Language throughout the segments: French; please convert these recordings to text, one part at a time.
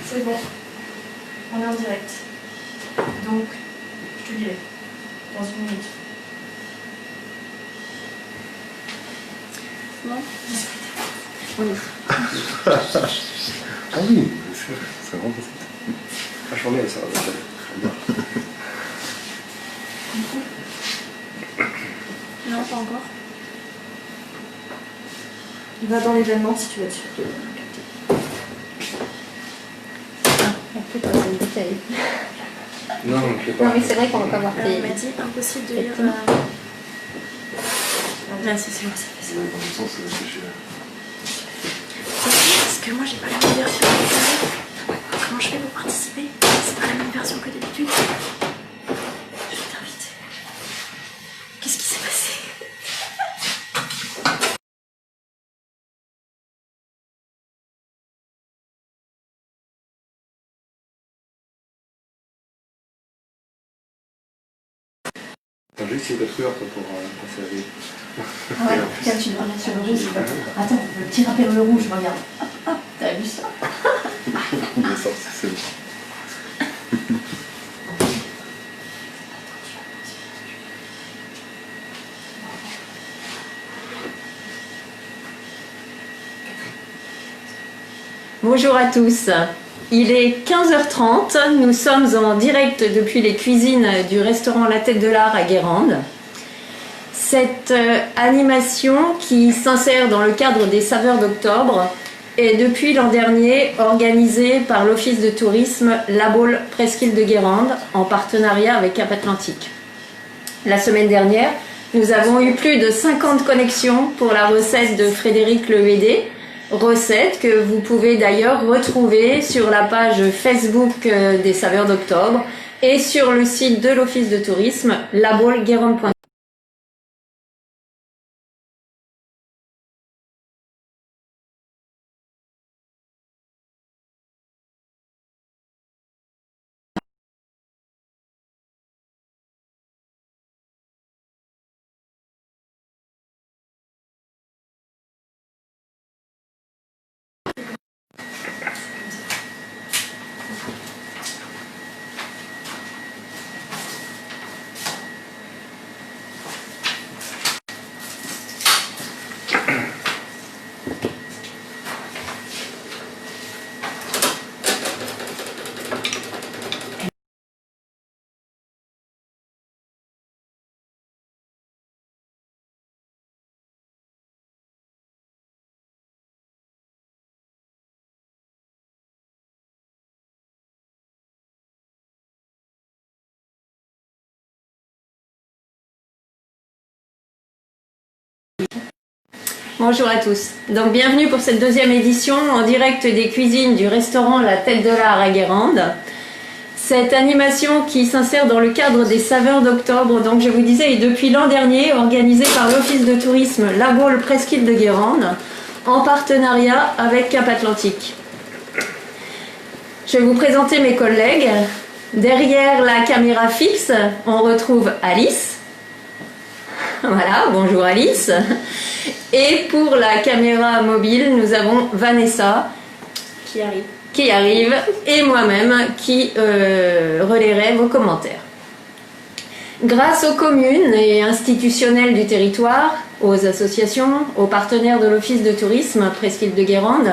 C'est bon. On est en direct. Donc, je te dirai. Dans une minute. Non. Oui. Ah oui, c'est vraiment possible. Vachement bien, ça va. Non, pas encore. Va dans l'événement si tu veux être sûr de capter. Après, toi, c'est une bouteille. Non, je sais pas. Non, mais c'est vrai qu'on va pas voir On tes... m'a dit impossible de lire. Là, c'est bon, ça fait ça. Dans le sens, c'est chez... Parce que moi, j'ai pas la même version. Comment je fais pour participer? C'est pas la même version que d'habitude. Je vais t'inviter. Qu'est-ce qui s'est passé? T'as juste essayé de trueur pour passer à vie. Ouais, tiens, tu dois mettre sur le rouge. Attends, le petit rappel le rouge, regarde. Hop, hop, t'as vu ça? Il est sorti, c'est bon. Bonjour à tous. Il est 15h30. Nous sommes en direct depuis les cuisines du restaurant La Tête de l'Art à Guérande. Cette animation qui s'insère dans le cadre des Saveurs d'Octobre est depuis l'an dernier organisée par l'Office de tourisme La Baule Presqu'île de Guérande en partenariat avec Cap Atlantique. La semaine dernière, nous avons eu plus de 50 connexions pour la recette de Frédéric Lehédé, recette que vous pouvez d'ailleurs retrouver sur la page Facebook des Saveurs d'Octobre et sur le site de l'Office de tourisme labauleguérande.com. Bonjour à tous. Donc bienvenue pour cette deuxième édition en direct des cuisines du restaurant La Tête de l'Art à Guérande. Cette animation qui s'insère dans le cadre des Saveurs d'Octobre, donc je vous disais, est depuis l'an dernier organisée par l'Office de tourisme La Baule Presqu'île de Guérande en partenariat avec Cap Atlantique. Je vais vous présenter mes collègues. Derrière la caméra fixe, on retrouve Alice. Voilà, bonjour Alice. Et pour la caméra mobile, nous avons Vanessa qui arrive et moi-même qui relayerai vos commentaires. Grâce aux communes et institutionnels du territoire, aux associations, aux partenaires de l'Office de tourisme Presqu'île de Guérande,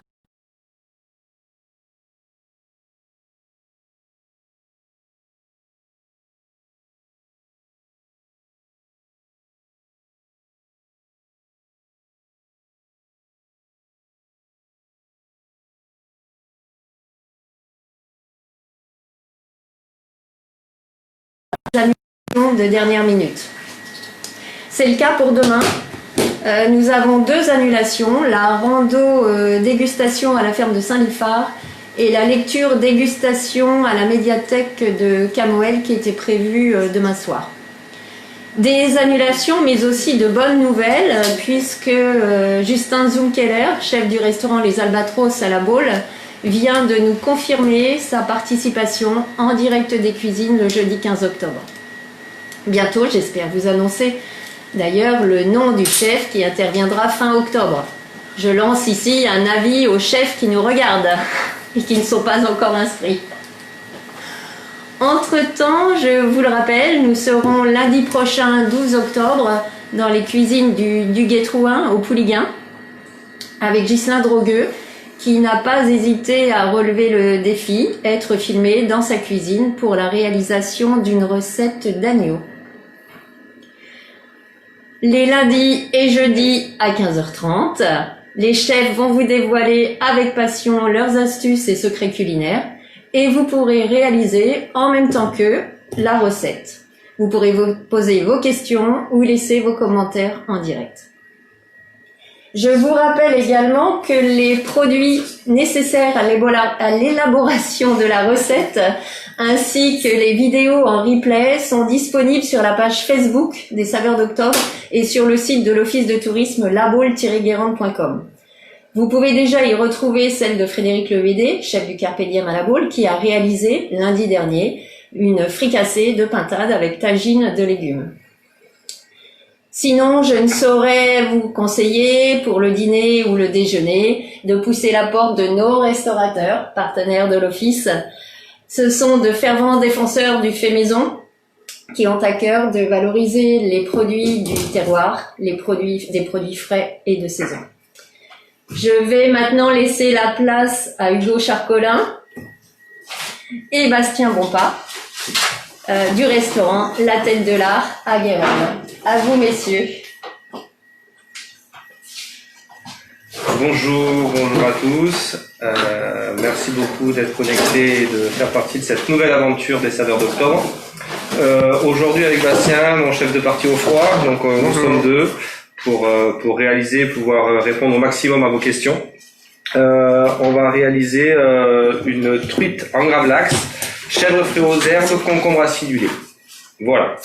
de dernière minute. C'est le cas pour demain. Nous avons deux annulations, la rando dégustation à la ferme de Saint-Liphard et la lecture dégustation à la médiathèque de Camoël qui était prévue demain soir. Des annulations mais aussi de bonnes nouvelles puisque Justin Zumkeller, chef du restaurant Les Albatros à la Baule, vient de nous confirmer sa participation en direct des cuisines le jeudi 15 octobre. Bientôt, j'espère vous annoncer d'ailleurs le nom du chef qui interviendra fin octobre. Je lance ici un avis aux chefs qui nous regardent. et qui ne sont pas encore inscrits. Entre-temps, je vous le rappelle, nous serons lundi prochain, 12 octobre, dans les cuisines du Guétrouin, au Pouliguen, avec Ghislain Drogueux, qui n'a pas hésité à relever le défi, être filmé dans sa cuisine pour la réalisation d'une recette d'agneau. Les lundis et jeudis à 15h30, les chefs vont vous dévoiler avec passion leurs astuces et secrets culinaires et vous pourrez réaliser en même temps qu'eux la recette. Vous pourrez vous poser vos questions ou laisser vos commentaires en direct. Je vous rappelle également que les produits nécessaires à l'élaboration de la recette ainsi que les vidéos en replay sont disponibles sur la page Facebook des Saveurs d'Octobre et sur le site de l'Office de tourisme labaule-guérande.com. Vous pouvez déjà y retrouver celle de Frédéric Levédé, chef du Carpe Diem à la Baule, qui a réalisé lundi dernier une fricassée de pintade avec tagine de légumes. Sinon, je ne saurais vous conseiller pour le dîner ou le déjeuner de pousser la porte de nos restaurateurs, partenaires de l'Office. Ce sont de fervents défenseurs du fait maison qui ont à cœur de valoriser les produits du terroir, des produits frais et de saison. Je vais maintenant laisser la place à Hugo Charcolin et Bastien Bompas du restaurant La Tête de l'Art à Guérande. À vous, messieurs. Bonjour à tous. Merci beaucoup d'être connectés et de faire partie de cette nouvelle aventure des Saveurs d'Octobre. Aujourd'hui avec Bastien, mon chef de partie au froid, donc nous sommes deux pour réaliser, pouvoir répondre au maximum à vos questions. On va réaliser une truite en gravlax, chèvre frais aux herbes, concombre acidulé. Voilà.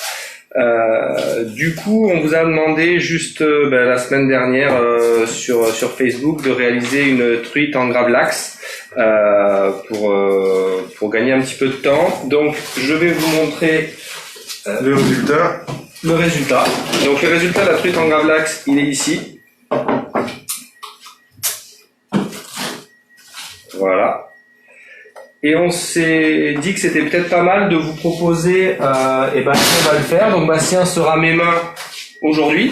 Du coup, on vous a demandé juste la semaine dernière sur Facebook de réaliser une truite en gravlax pour gagner un petit peu de temps. Donc, je vais vous montrer le résultat. Donc, le résultat de la truite en gravlax, il est ici. Voilà. Et on s'est dit que c'était peut-être pas mal de vous proposer, et Bastien va le faire, donc Bastien sera mes mains aujourd'hui,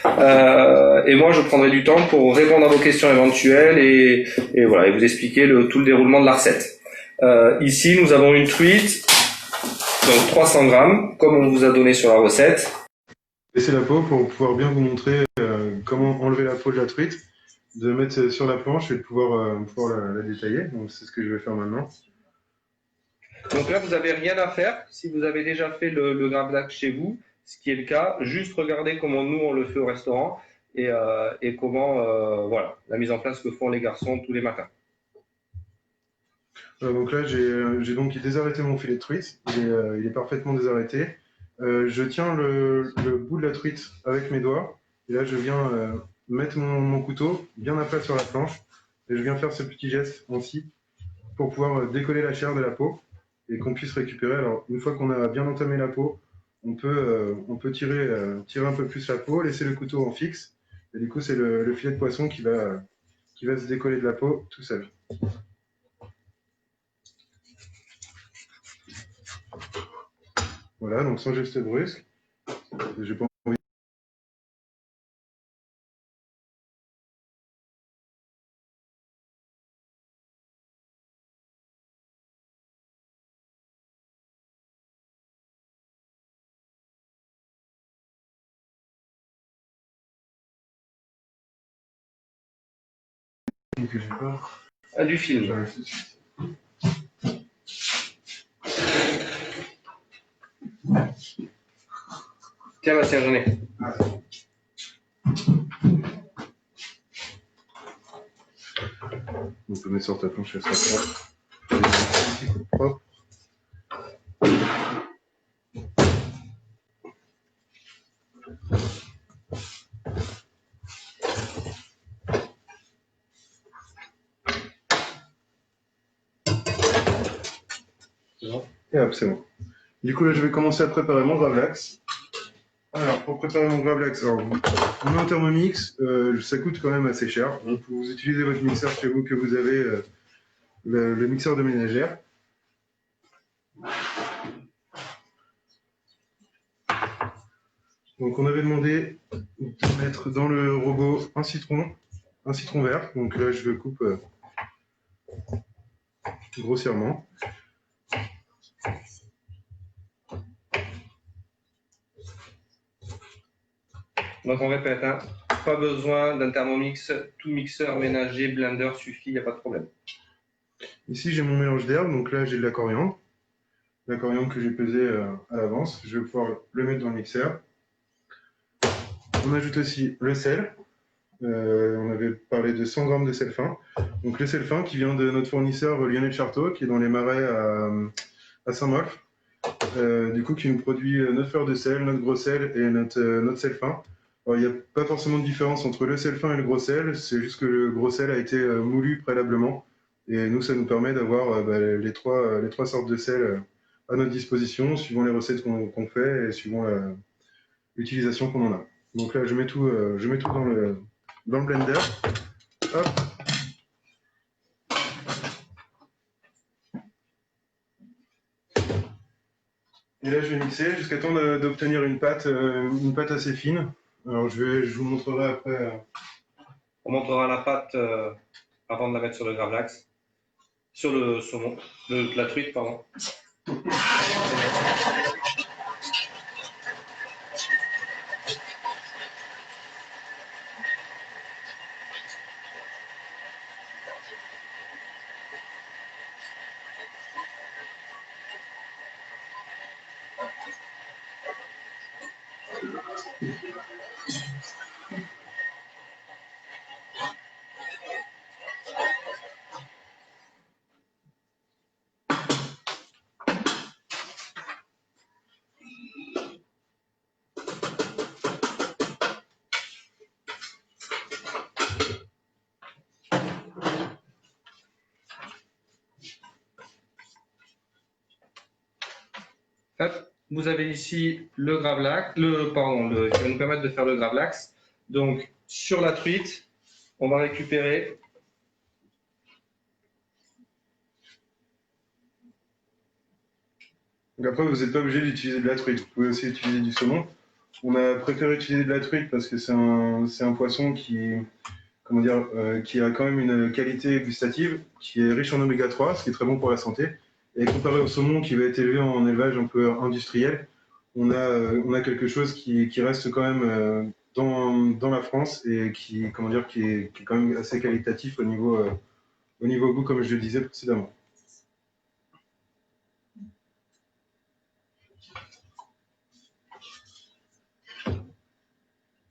et moi je prendrai du temps pour répondre à vos questions éventuelles et voilà, et vous expliquer tout le déroulement de la recette. Ici nous avons une truite, donc 300 grammes, comme on vous a donné sur la recette. Laissez la peau pour pouvoir bien vous montrer comment enlever la peau de la truite, de mettre sur la planche et de pouvoir la détailler, donc c'est ce que je vais faire maintenant. Donc là, vous n'avez rien à faire si vous avez déjà fait le gravlax chez vous, ce qui est le cas. Juste regardez comment nous, on le fait au restaurant et comment, voilà, la mise en place que font les garçons tous les matins. Donc là, j'ai donc désarrêté mon filet de truite. Il est parfaitement désarrêté. Je tiens le bout de la truite avec mes doigts. Et là, je viens mettre mon couteau bien à plat sur la planche. Et je viens faire ce petit geste en scie pour pouvoir décoller la chair de la peau et qu'on puisse récupérer. Alors, une fois qu'on a bien entamé la peau, on peut tirer un peu plus la peau, laisser le couteau en fixe. Et du coup, c'est le filet de poisson qui va se décoller de la peau tout seul. Voilà, donc sans geste brusque. J'ai pas envie. Que j'ai pas. Du film. Tiens, Bastien, j'en ai. On peut mettre sur ta planche, elle sera propre. Et hop, c'est bon. Du coup, là, je vais commencer à préparer mon gravlax. Alors, pour préparer mon gravlax, on met un Thermomix, ça coûte quand même assez cher. Donc, vous utilisez votre mixeur chez vous que vous avez le mixeur de ménagère. Donc on avait demandé de mettre dans le robot un citron vert. Donc là je le coupe grossièrement. Donc on répète, hein, pas besoin d'un thermomix, tout mixeur, ménager, blender suffit, il n'y a pas de problème. Ici j'ai mon mélange d'herbes, donc là j'ai de la coriandre. La coriandre que j'ai pesée à l'avance. Je vais pouvoir le mettre dans le mixeur. On ajoute aussi le sel. On avait parlé de 100 grammes de sel fin. Donc le sel fin qui vient de notre fournisseur Lionel Charteau, qui est dans les marais à Saint-Molf. Du coup, qui nous produit notre fleur de sel, notre gros sel et notre sel fin. Alors, il n'y a pas forcément de différence entre le sel fin et le gros sel, c'est juste que le gros sel a été moulu préalablement. Et nous, ça nous permet d'avoir les trois sortes de sel à notre disposition, suivant les recettes qu'on fait et suivant l'utilisation qu'on en a. Donc là, je mets tout dans le blender. Hop. Et là, je vais mixer jusqu'à temps d'obtenir une pâte assez fine. Alors, je vous montrerai après. On montrera la pâte avant de la mettre sur le gravlax, sur le saumon, la truite, pardon. Hop, vous avez ici le gravlax, qui va nous permettre de faire le gravlax. Donc, sur la truite, on va récupérer Donc après, vous n'êtes pas obligé d'utiliser de la truite. Vous pouvez aussi utiliser du saumon. On a préféré utiliser de la truite parce que c'est un poisson qui a quand même une qualité gustative, qui est riche en oméga 3, ce qui est très bon pour la santé. Et comparé au saumon qui va être élevé en élevage un peu industriel, on a quelque chose qui reste quand même dans la France et qui est quand même assez qualitatif au niveau goût, comme je le disais précédemment.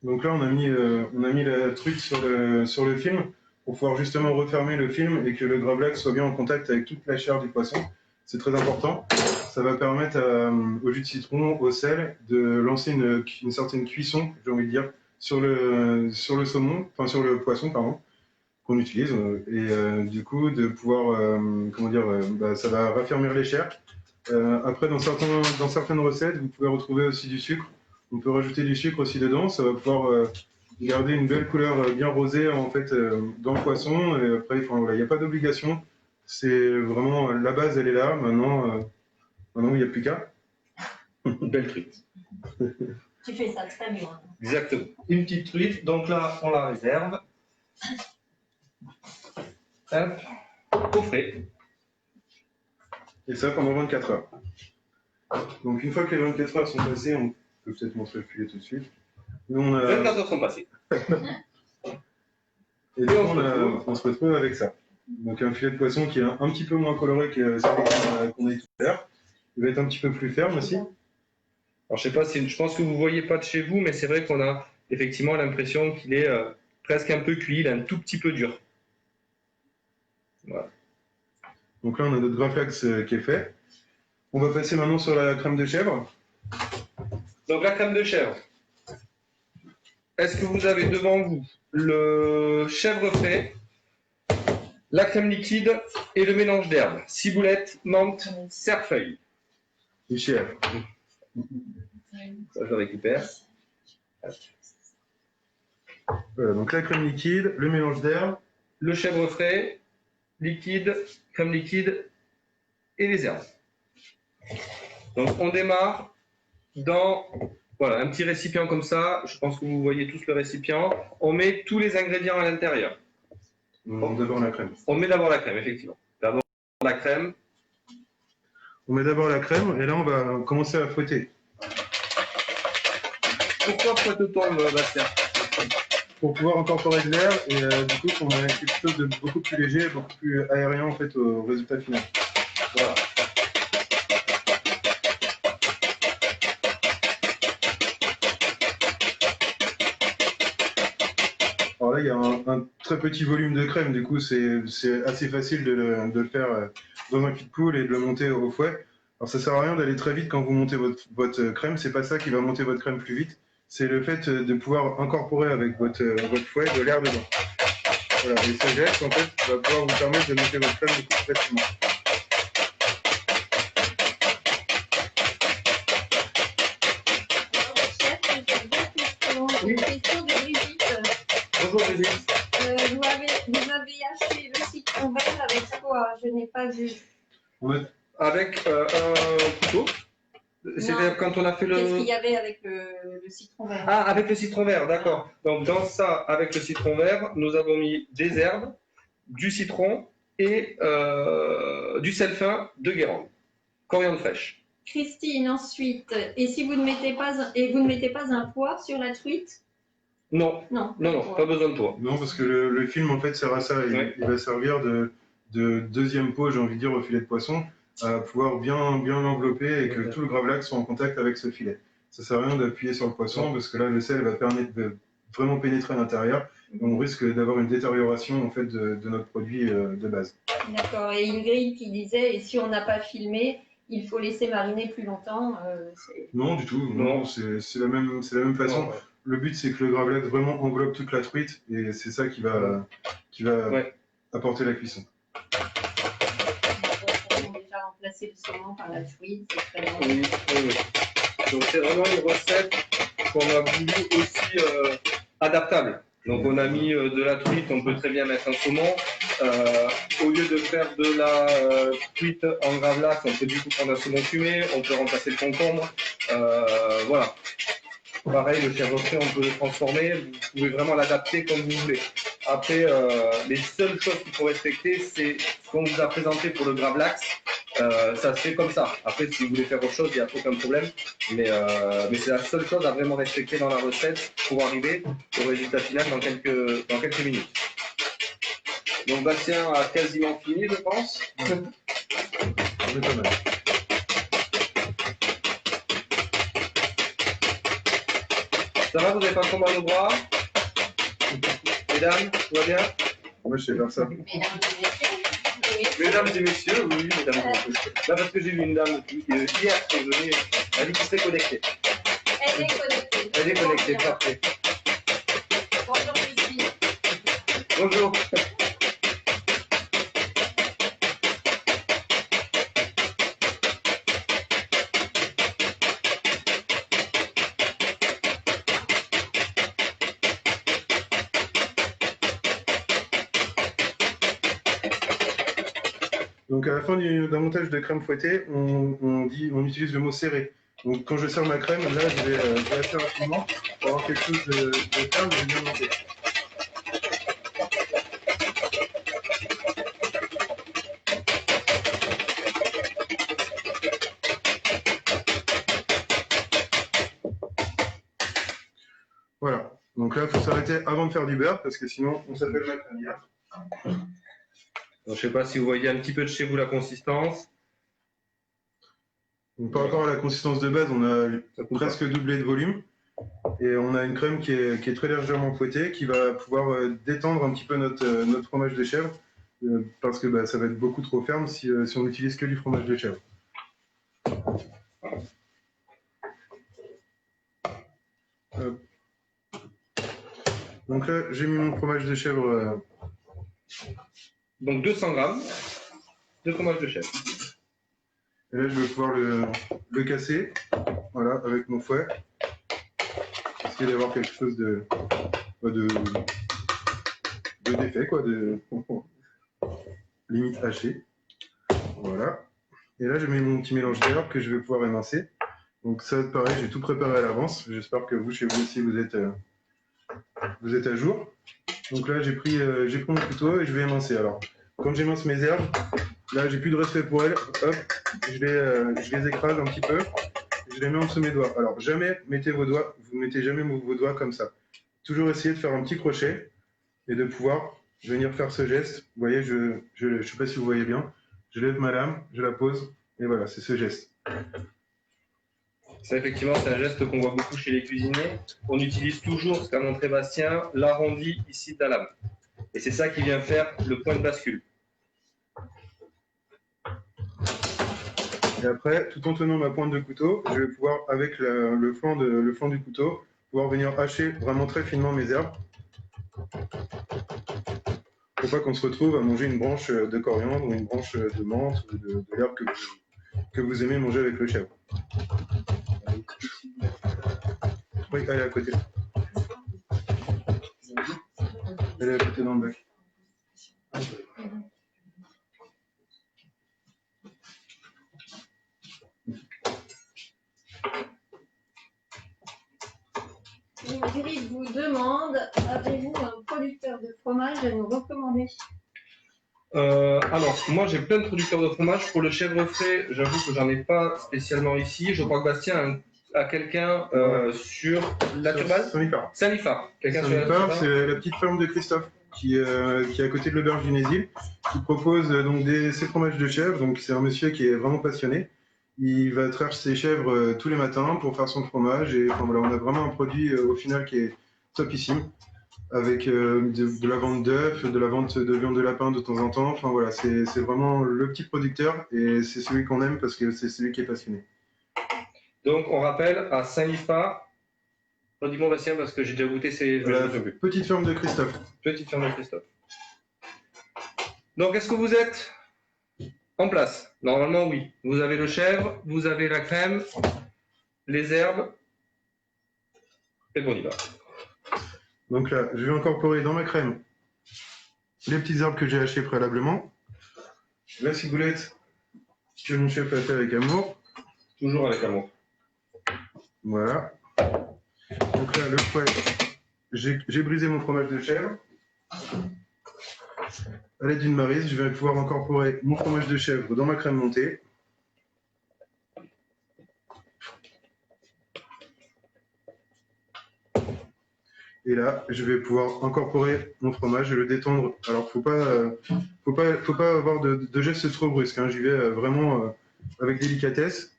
Donc là, on a mis la truite sur le film pour pouvoir justement refermer le film et que le gravlax soit bien en contact avec toute la chair du poisson. C'est très important. Ça va permettre au jus de citron, au sel, de lancer une certaine cuisson, j'ai envie de dire, sur le saumon, enfin sur le poisson, pardon, qu'on utilise. Et du coup, de pouvoir, ça va raffermir les chairs. Après, dans certaines recettes, vous pouvez retrouver aussi du sucre. On peut rajouter du sucre aussi dedans. Ça va pouvoir garder une belle couleur bien rosée en fait dans le poisson. Et après, voilà, il n'y a pas d'obligation. C'est vraiment la base, elle est là. Maintenant, il n'y a plus qu'à. belle truite. Tu fais ça très bien. Exactement. Une petite truite. Donc là, on la réserve. Hop, au frais. Et ça pendant 24 heures. Donc une fois que les 24 heures sont passées, on peut peut-être montrer le filet tout de suite. Nous, 24 heures sont passées. Et donc on se retrouve avec ça. Donc un filet de poisson qui est un petit peu moins coloré que celui qu'on a eu tout à l'heure. Il va être un petit peu plus ferme aussi. Alors je sais pas si je pense que vous voyez pas de chez vous, mais c'est vrai qu'on a effectivement l'impression qu'il est presque un peu cuit, il est un tout petit peu dur. Voilà. Donc là on a notre gravlax qui est fait. On va passer maintenant sur la crème de chèvre. Donc la crème de chèvre. Est-ce que vous avez devant vous le chèvre frais, la crème liquide et le mélange d'herbes, ciboulette, menthe, cerfeuil. Du chèvre. Ça je le récupère. Voilà, donc la crème liquide, le mélange d'herbes. Le chèvre frais, liquide, crème liquide et les herbes. Donc on démarre dans voilà, un petit récipient comme ça. Je pense que vous voyez tous le récipient. On met tous les ingrédients à l'intérieur. D'abord la crème. On met d'abord la crème, effectivement. D'abord la crème. On met d'abord la crème et là on va commencer à fouetter. Pourquoi fouette-t-on, Bastien? Pour pouvoir incorporer de l'air et du coup qu'on ait quelque chose de beaucoup plus léger, beaucoup plus aérien en fait au résultat final. Voilà. Alors là il y a un très petit volume de crème, du coup c'est assez facile de le faire dans un cul de poule et de le monter au fouet. Alors ça sert à rien d'aller très vite quand vous montez votre crème, c'est pas ça qui va monter votre crème plus vite, c'est le fait de pouvoir incorporer avec votre fouet de l'air dedans. Voilà, et ce geste en fait va pouvoir vous permettre de monter votre crème beaucoup plus facilement. Une question de Brigitte. Bonjour Brigitte. Vous avez haché le citron vert avec quoi? Je n'ai pas vu. Avec un couteau. C'est-à-dire quand on a fait le... Qu'est-ce qu'il y avait avec le citron vert? Ah, avec le citron vert, d'accord. Donc dans ça, avec le citron vert, nous avons mis des herbes, du citron et du sel fin de Guérande. Coriandre fraîche. Christine, ensuite, et si vous ne mettez pas un poids sur la truite? Non, Non, pas besoin de poids. Non, parce que le film en fait sert à ça, il va servir de deuxième pot, j'ai envie de dire, au filet de poisson, à pouvoir bien l'envelopper et que tout le gravlax soit en contact avec ce filet. Ça sert à rien d'appuyer sur le poisson parce que là le sel va permettre de vraiment pénétrer à l'intérieur. On risque d'avoir une détérioration en fait de notre produit de base. D'accord. Et Ingrid qui disait, et si on n'a pas filmé, il faut laisser mariner plus longtemps. Non, du tout. Non, c'est la même façon. Non, ouais. Le but c'est que le gravlax vraiment englobe toute la truite et c'est ça qui va apporter la cuisson. On a déjà remplacé le saumon par la truite, c'est très bon. Oui. Donc c'est vraiment une recette qu'on a voulu aussi adaptable. Donc on a mis de la truite, on peut très bien mettre un saumon. Au lieu de faire de la truite en gravlax, on peut du coup prendre un saumon fumé, on peut remplacer le concombre. Voilà. Pareil, le chèvre frais, on peut le transformer. Vous pouvez vraiment l'adapter comme vous voulez. Après, les seules choses qu'il faut respecter, c'est ce qu'on vous a présenté pour le gravlax. Ça se fait comme ça. Après, si vous voulez faire autre chose, il n'y a aucun problème. Mais c'est la seule chose à vraiment respecter dans la recette pour arriver au résultat final dans quelques minutes. Donc Bastien a quasiment fini, je pense. C'est pas mal. Ça va, vous n'avez pas trop mal au bras? Mesdames, tout va bien? Moi, je sais faire ça. Mesdames et messieurs, oui, mesdames et messieurs. Là, parce que j'ai vu une dame hier qui est venue, elle a dit qu'elle s'est connectée. Elle est connectée. Elle est connectée, parfait. Bonjour Christine. Bonjour. Donc à la fin d'un montage de crème fouettée, on utilise le mot serré. Donc quand je sers ma crème, là je vais assez rapidement pour avoir quelque chose de ferme et de bien monté. Voilà. Donc là, il faut s'arrêter avant de faire du beurre parce que sinon on s'appelle macramière. Donc, je sais pas si vous voyez un petit peu de chez vous la consistance. Donc, par rapport à la consistance de base, on a presque doublé de volume. Et on a une crème qui est très légèrement fouettée, qui va pouvoir détendre un petit peu notre fromage de chèvre, parce que ça va être beaucoup trop ferme si on n'utilise que du fromage de chèvre. Hop. Donc là, j'ai mis mon fromage de chèvre. Donc 200 grammes de fromage de chèvre. Et là, je vais pouvoir le casser, voilà, avec mon fouet. Essayer d'avoir quelque chose de défait, quoi. limite haché. Voilà. Et là, je mets mon petit mélange d'herbes que je vais pouvoir émincer. Donc ça, pareil, j'ai tout préparé à l'avance. J'espère que vous, chez vous aussi, vous êtes à jour. Donc là, j'ai pris mon couteau et je vais émincer. Alors, quand j'émince mes herbes, là, j'ai plus de respect pour elles. Hop, je les écrase un petit peu. Je les mets en dessous de mes doigts. Alors, jamais mettez vos doigts, vous ne mettez jamais vos doigts comme ça. Toujours essayer de faire un petit crochet et de pouvoir venir faire ce geste. Vous voyez, je sais pas si vous voyez bien. Je lève ma lame, je la pose, et voilà, c'est ce geste. Ça, effectivement, c'est un geste qu'on voit beaucoup chez les cuisiniers. On utilise toujours, ce qu'a montré Bastien, l'arrondi ici de la lame. Et c'est ça qui vient faire le point de bascule. Et après, tout en tenant ma pointe de couteau, je vais pouvoir, avec le flanc du couteau, pouvoir venir hacher vraiment très finement mes herbes. Pour pas qu'on se retrouve à manger une branche de coriandre ou une branche de menthe ou de l'herbe que vous aimez manger avec le chèvre. Oui, elle est à côté. Elle est à côté dans le bac. Ingrid vous demande, avez-vous un producteur de fromage à nous recommander? Alors, moi j'ai plein de producteurs de fromage. Pour le chèvre frais, j'avoue que j'en ai pas spécialement ici. Je crois que Bastien a quelqu'un sur la Turbane. Saint-Liphard. Saint-Liphard, c'est la petite ferme de Christophe qui est à côté de l'auberge du Nésil, qui propose donc ses fromages de chèvre. Donc c'est un monsieur qui est vraiment passionné. Il va traire ses chèvres tous les matins pour faire son fromage. Et enfin, voilà, on a vraiment un produit au final qui est topissime, avec de la vente d'œufs, de la vente de viande de lapin de temps en temps. Enfin voilà, c'est vraiment le petit producteur et c'est celui qu'on aime parce que c'est celui qui est passionné. Donc on rappelle à Saint-Liphard, redis-moi Bastien parce que j'ai déjà goûté ces... Petite ferme de Christophe. Petite ferme de Christophe. Donc est-ce que vous êtes en place? Normalement oui. Vous avez le chèvre, vous avez la crème, les herbes, et bon, on y va. Donc là, je vais incorporer dans ma crème les petites herbes que j'ai hachées préalablement, la ciboulette que mon chef a fait avec amour. Toujours avec amour. Voilà. Donc là, le fouet, j'ai brisé mon fromage de chèvre. À l'aide d'une maryse, je vais pouvoir incorporer mon fromage de chèvre dans ma crème montée. Et là, je vais pouvoir incorporer mon fromage et le détendre. Alors, faut pas avoir de gestes trop brusques, hein. J'y vais vraiment avec délicatesse.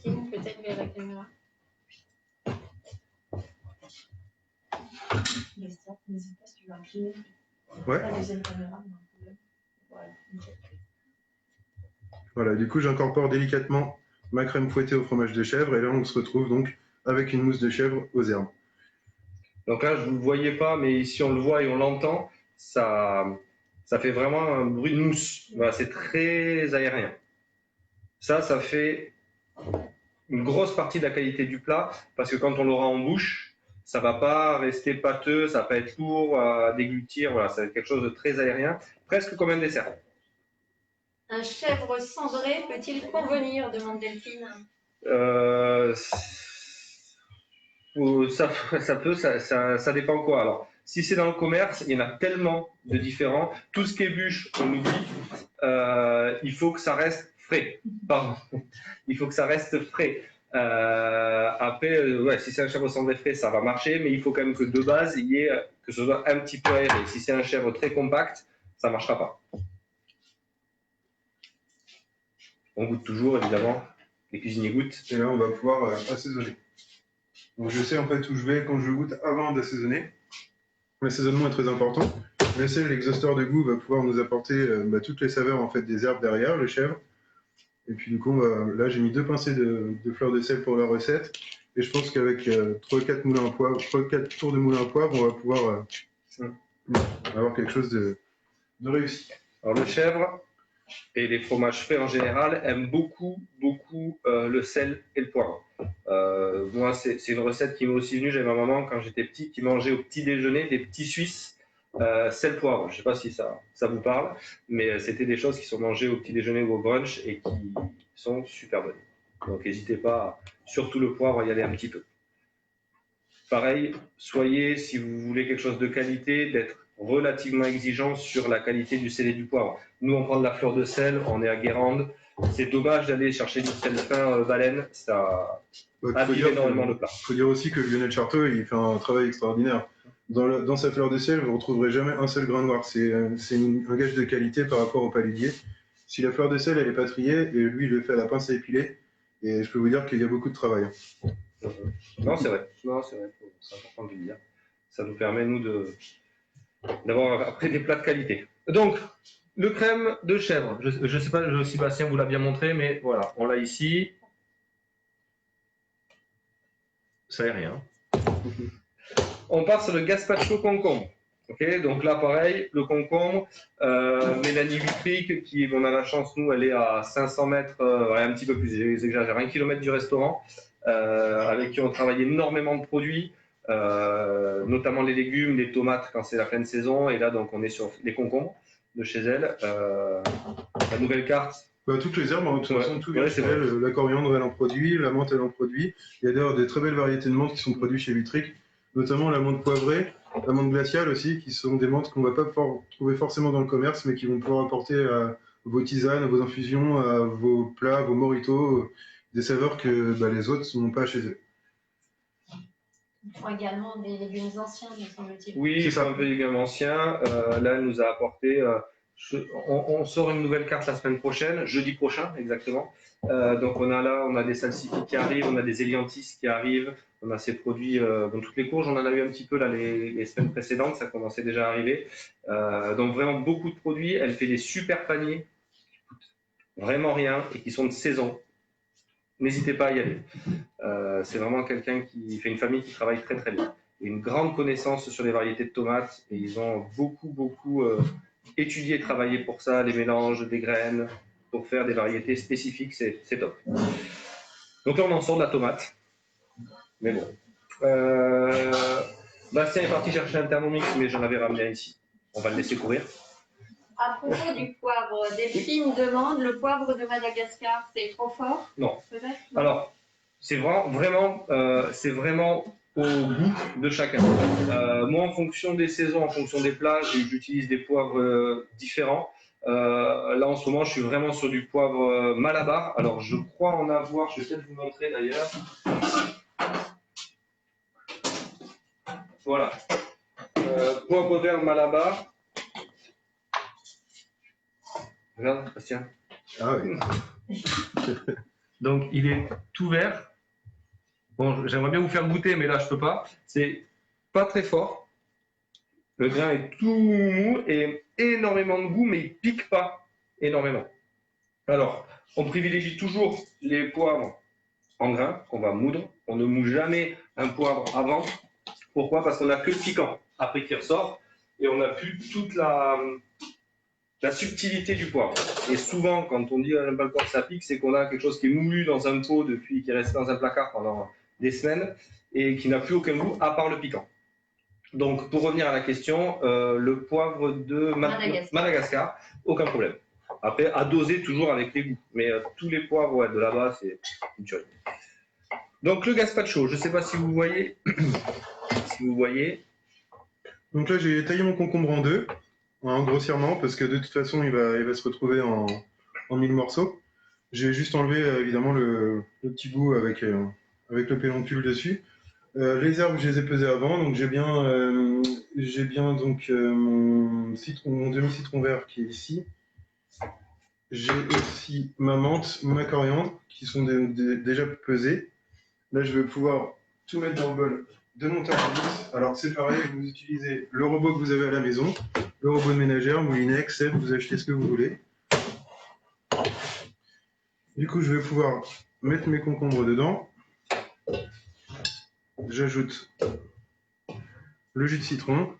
Peut-être vers la caméra. N'hésite pas si tu veux imprimer. Ouais. La deuxième caméra, Voilà, du coup, j'incorpore délicatement ma crème fouettée au fromage de chèvre et là, on se retrouve donc avec une mousse de chèvre aux herbes. Donc là, je ne le voyais pas, mais ici on le voit et on l'entend. Ça fait vraiment un bruit de mousse. Voilà, c'est très aérien. Ça fait une grosse partie de la qualité du plat parce que quand on l'aura en bouche, ça va pas rester pâteux, ça va pas être lourd à déglutir. Voilà, c'est quelque chose de très aérien, presque comme un dessert. Un chèvre cendré peut-il convenir, demande Delphine. Ça dépend quoi. Alors, si c'est dans le commerce, il y en a tellement de différents. Tout ce qui est bûche, on nous dit, il faut que ça reste frais. Pardon. Il faut que ça reste frais. Après, ouais, si c'est un chèvre cendré frais, ça va marcher, mais il faut quand même que de base, que ce soit un petit peu aéré. Si c'est un chèvre très compact, ça ne marchera pas. On goûte toujours, évidemment. Les cuisiniers goûtent. Et là, on va pouvoir assaisonner. Donc, je sais en fait où je vais quand je goûte avant d'assaisonner. L'assaisonnement est très important. Le sel, l'exhausteur de goût, va pouvoir nous apporter toutes les saveurs en fait des herbes derrière, le chèvre. Et puis du coup, là, j'ai mis 2 pincées de fleurs de sel pour la recette. Et je pense qu'avec 3-4 tours de moulin à poivre, on va pouvoir avoir quelque chose de réussi. Alors le chèvre et les fromages frais en général aiment beaucoup le sel et le poivre. Moi, c'est une recette qui m'est aussi venue. J'avais ma maman quand j'étais petit qui mangeait au petit déjeuner des petits Suisses Sel poivre, je ne sais pas si ça vous parle, mais c'était des choses qui sont mangées au petit déjeuner ou au brunch et qui sont super bonnes. Donc n'hésitez pas, surtout le poivre, à y aller un petit peu. Pareil, soyez, si vous voulez quelque chose de qualité, d'être relativement exigeant sur la qualité du sel et du poivre. Nous, on prend de la fleur de sel, on est à Guérande. C'est dommage d'aller chercher du sel fin baleine, ça abîme énormément le plat. Il faut dire aussi que Lionel Charteau, il fait un travail extraordinaire. Dans sa fleur de sel, vous ne retrouverez jamais un seul grain noir. C'est un gage de qualité par rapport au paludier. Si la fleur de sel, elle est pas triée, et lui, il le fait à la pince à épiler, et je peux vous dire qu'il y a beaucoup de travail. Non, c'est vrai. Non, c'est vrai. C'est important de le dire. Ça nous permet, nous, d'avoir après des plats de qualité. Donc, le crème de chèvre. Je ne sais pas, Sébastien vous l'a bien montré, mais voilà, on l'a ici. Ça n'est rien. On part sur le gazpacho concombre. Okay, donc là, pareil, le concombre, Mélanie Vitric, on a la chance, nous, elle est à 500 mètres, un petit peu plus, j'exagère, 1 km du restaurant, avec qui on travaille énormément de produits, notamment les légumes, les tomates quand c'est la pleine saison, et là, donc, on est sur les concombres de chez elle. La nouvelle carte. Toutes les herbes, de toute façon, tout vient chez elle. La coriandre, elle en produit, la menthe, elle en produit. Il y a d'ailleurs des très belles variétés de menthe qui sont produites chez Vitric, notamment la menthe poivrée, la menthe glaciale aussi, qui sont des menthes qu'on ne va pas trouver forcément dans le commerce, mais qui vont pouvoir apporter à vos tisanes, à vos infusions, à vos plats, vos mojitos, des saveurs que les autres n'ont pas chez eux. Ils font également des légumes anciens, me semble-t-il. Oui, c'est un peu des légumes anciens. Là, elle nous a apporté... on sort une nouvelle carte la semaine prochaine, jeudi prochain exactement. Donc on a des salsifis qui arrivent, on a des éliantis qui arrivent, on a ces produits dans toutes les courges, on en a eu un petit peu là les semaines précédentes, ça commençait déjà à arriver. Donc vraiment beaucoup de produits. Elle fait des super paniers qui coûtent vraiment rien et qui sont de saison. N'hésitez pas à y aller. C'est vraiment quelqu'un qui fait une famille qui travaille très très bien. Et une grande connaissance sur les variétés de tomates et ils ont beaucoup étudié et travaillé pour ça, les mélanges, des graines, pour faire des variétés spécifiques, c'est top. Donc là, on en sort de la tomate. Mais bon. Bastien est parti chercher un Thermomix, mais j'en avais ramené un ici. On va le laisser courir. À propos du poivre, Delphine demande, le poivre de Madagascar, c'est trop fort? Non. Peut-être? Alors, c'est vraiment au goût de chacun. Moi, en fonction des saisons, en fonction des plats, j'utilise des poivres différents. Là, en ce moment, je suis vraiment sur du poivre Malabar. Alors, je crois en avoir, je vais peut-être vous montrer d'ailleurs. Voilà. Poivre vert Malabar. Regarde, Bastien. Ah oui. Donc, il est tout vert. Bon, j'aimerais bien vous faire goûter, mais là, je peux pas. C'est pas très fort. Le grain est tout mou et énormément de goût, mais il pique pas énormément. Alors, on privilégie toujours les poivres en grain qu'on va moudre. On ne moud jamais un poivre avant. Pourquoi? Parce qu'on n'a que le piquant après qui ressort et on n'a plus toute la subtilité du poivre. Et souvent, quand on dit j'aime pas le poivre, ça pique, c'est qu'on a quelque chose qui est moulu dans un pot depuis, qui est resté dans un placard pendant des semaines et qui n'a plus aucun goût à part le piquant. Donc, pour revenir à la question, le poivre de Madagascar, aucun problème. Après, à doser toujours avec les goûts. Mais tous les poivres de là-bas, c'est une tuerie. Donc, le gazpacho, je ne sais pas si vous voyez. Si vous voyez. Donc là, j'ai taillé mon concombre en deux, grossièrement, parce que de toute façon, il va se retrouver en 1000 morceaux. J'ai juste enlevé, évidemment, le petit bout avec le pédoncule dessus. Les herbes, je les ai pesées avant, donc j'ai bien donc mon demi-citron vert qui est ici. J'ai aussi ma menthe, ma coriandre qui sont déjà pesées. Là, je vais pouvoir tout mettre dans le bol de mon Thermomix. Alors c'est pareil, vous utilisez le robot que vous avez à la maison, le robot de ménagère, Moulinex, Seb, vous achetez ce que vous voulez. Du coup, je vais pouvoir mettre mes concombres dedans. J'ajoute le jus de citron.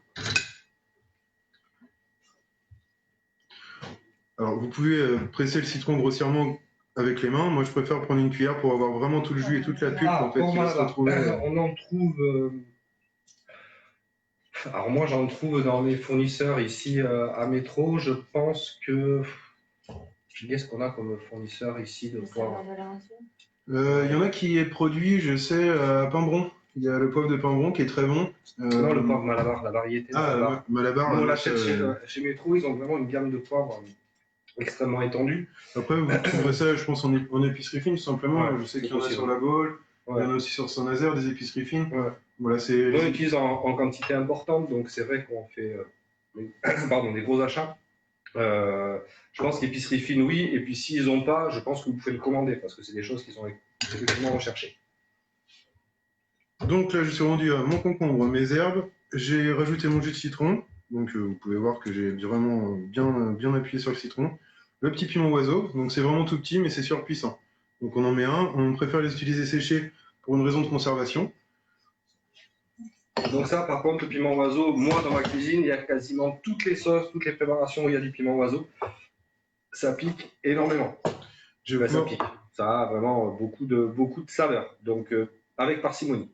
Alors, vous pouvez presser le citron grossièrement avec les mains. Moi, je préfère prendre une cuillère pour avoir vraiment tout le jus et toute la pulpe en fait, qui va se retrouver. On en trouve Alors moi, j'en trouve dans mes fournisseurs ici à Métro. Je pense que... Je dis ce qu'on a comme fournisseur ici de poivre. Il y en a qui est produit, je sais, à Pimbron. Il y a le poivre de Pimbron qui est très bon. Non, le poivre Malabar, la variété Malabar. Malabar. Nous, on non, l'achète ça- chez Métro. Ils ont vraiment une gamme de poivre extrêmement étendue. Après, vous trouverez ça, je pense, en épicerie fine, tout simplement. Ouais, Je sais c'est qu'il y en a possible. sur la Baule. Ouais. Il y en a aussi sur Saint-Nazaire, des épiceries fines. Ouais. Voilà, c'est... Nous, on utilise en quantité importante, donc c'est vrai qu'on fait des gros achats. Je pense qu'épicerie fine, oui. Et puis s'ils n'ont pas, je pense que vous pouvez le commander parce que c'est des choses qui sont effectivement recherchées. Donc là, je suis rendu à mon concombre, mes herbes. J'ai rajouté mon jus de citron. Donc vous pouvez voir que j'ai vraiment bien appuyé sur le citron. Le petit piment oiseau. Donc c'est vraiment tout petit, mais c'est surpuissant. Donc on en met un. On préfère les utiliser séchés pour une raison de conservation. Donc ça, par contre, le piment oiseau, moi, dans ma cuisine, il y a quasiment toutes les sauces, toutes les préparations où il y a du piment oiseau. Ça pique énormément. Ça pique. Ça a vraiment beaucoup de saveur. Donc, avec parcimonie.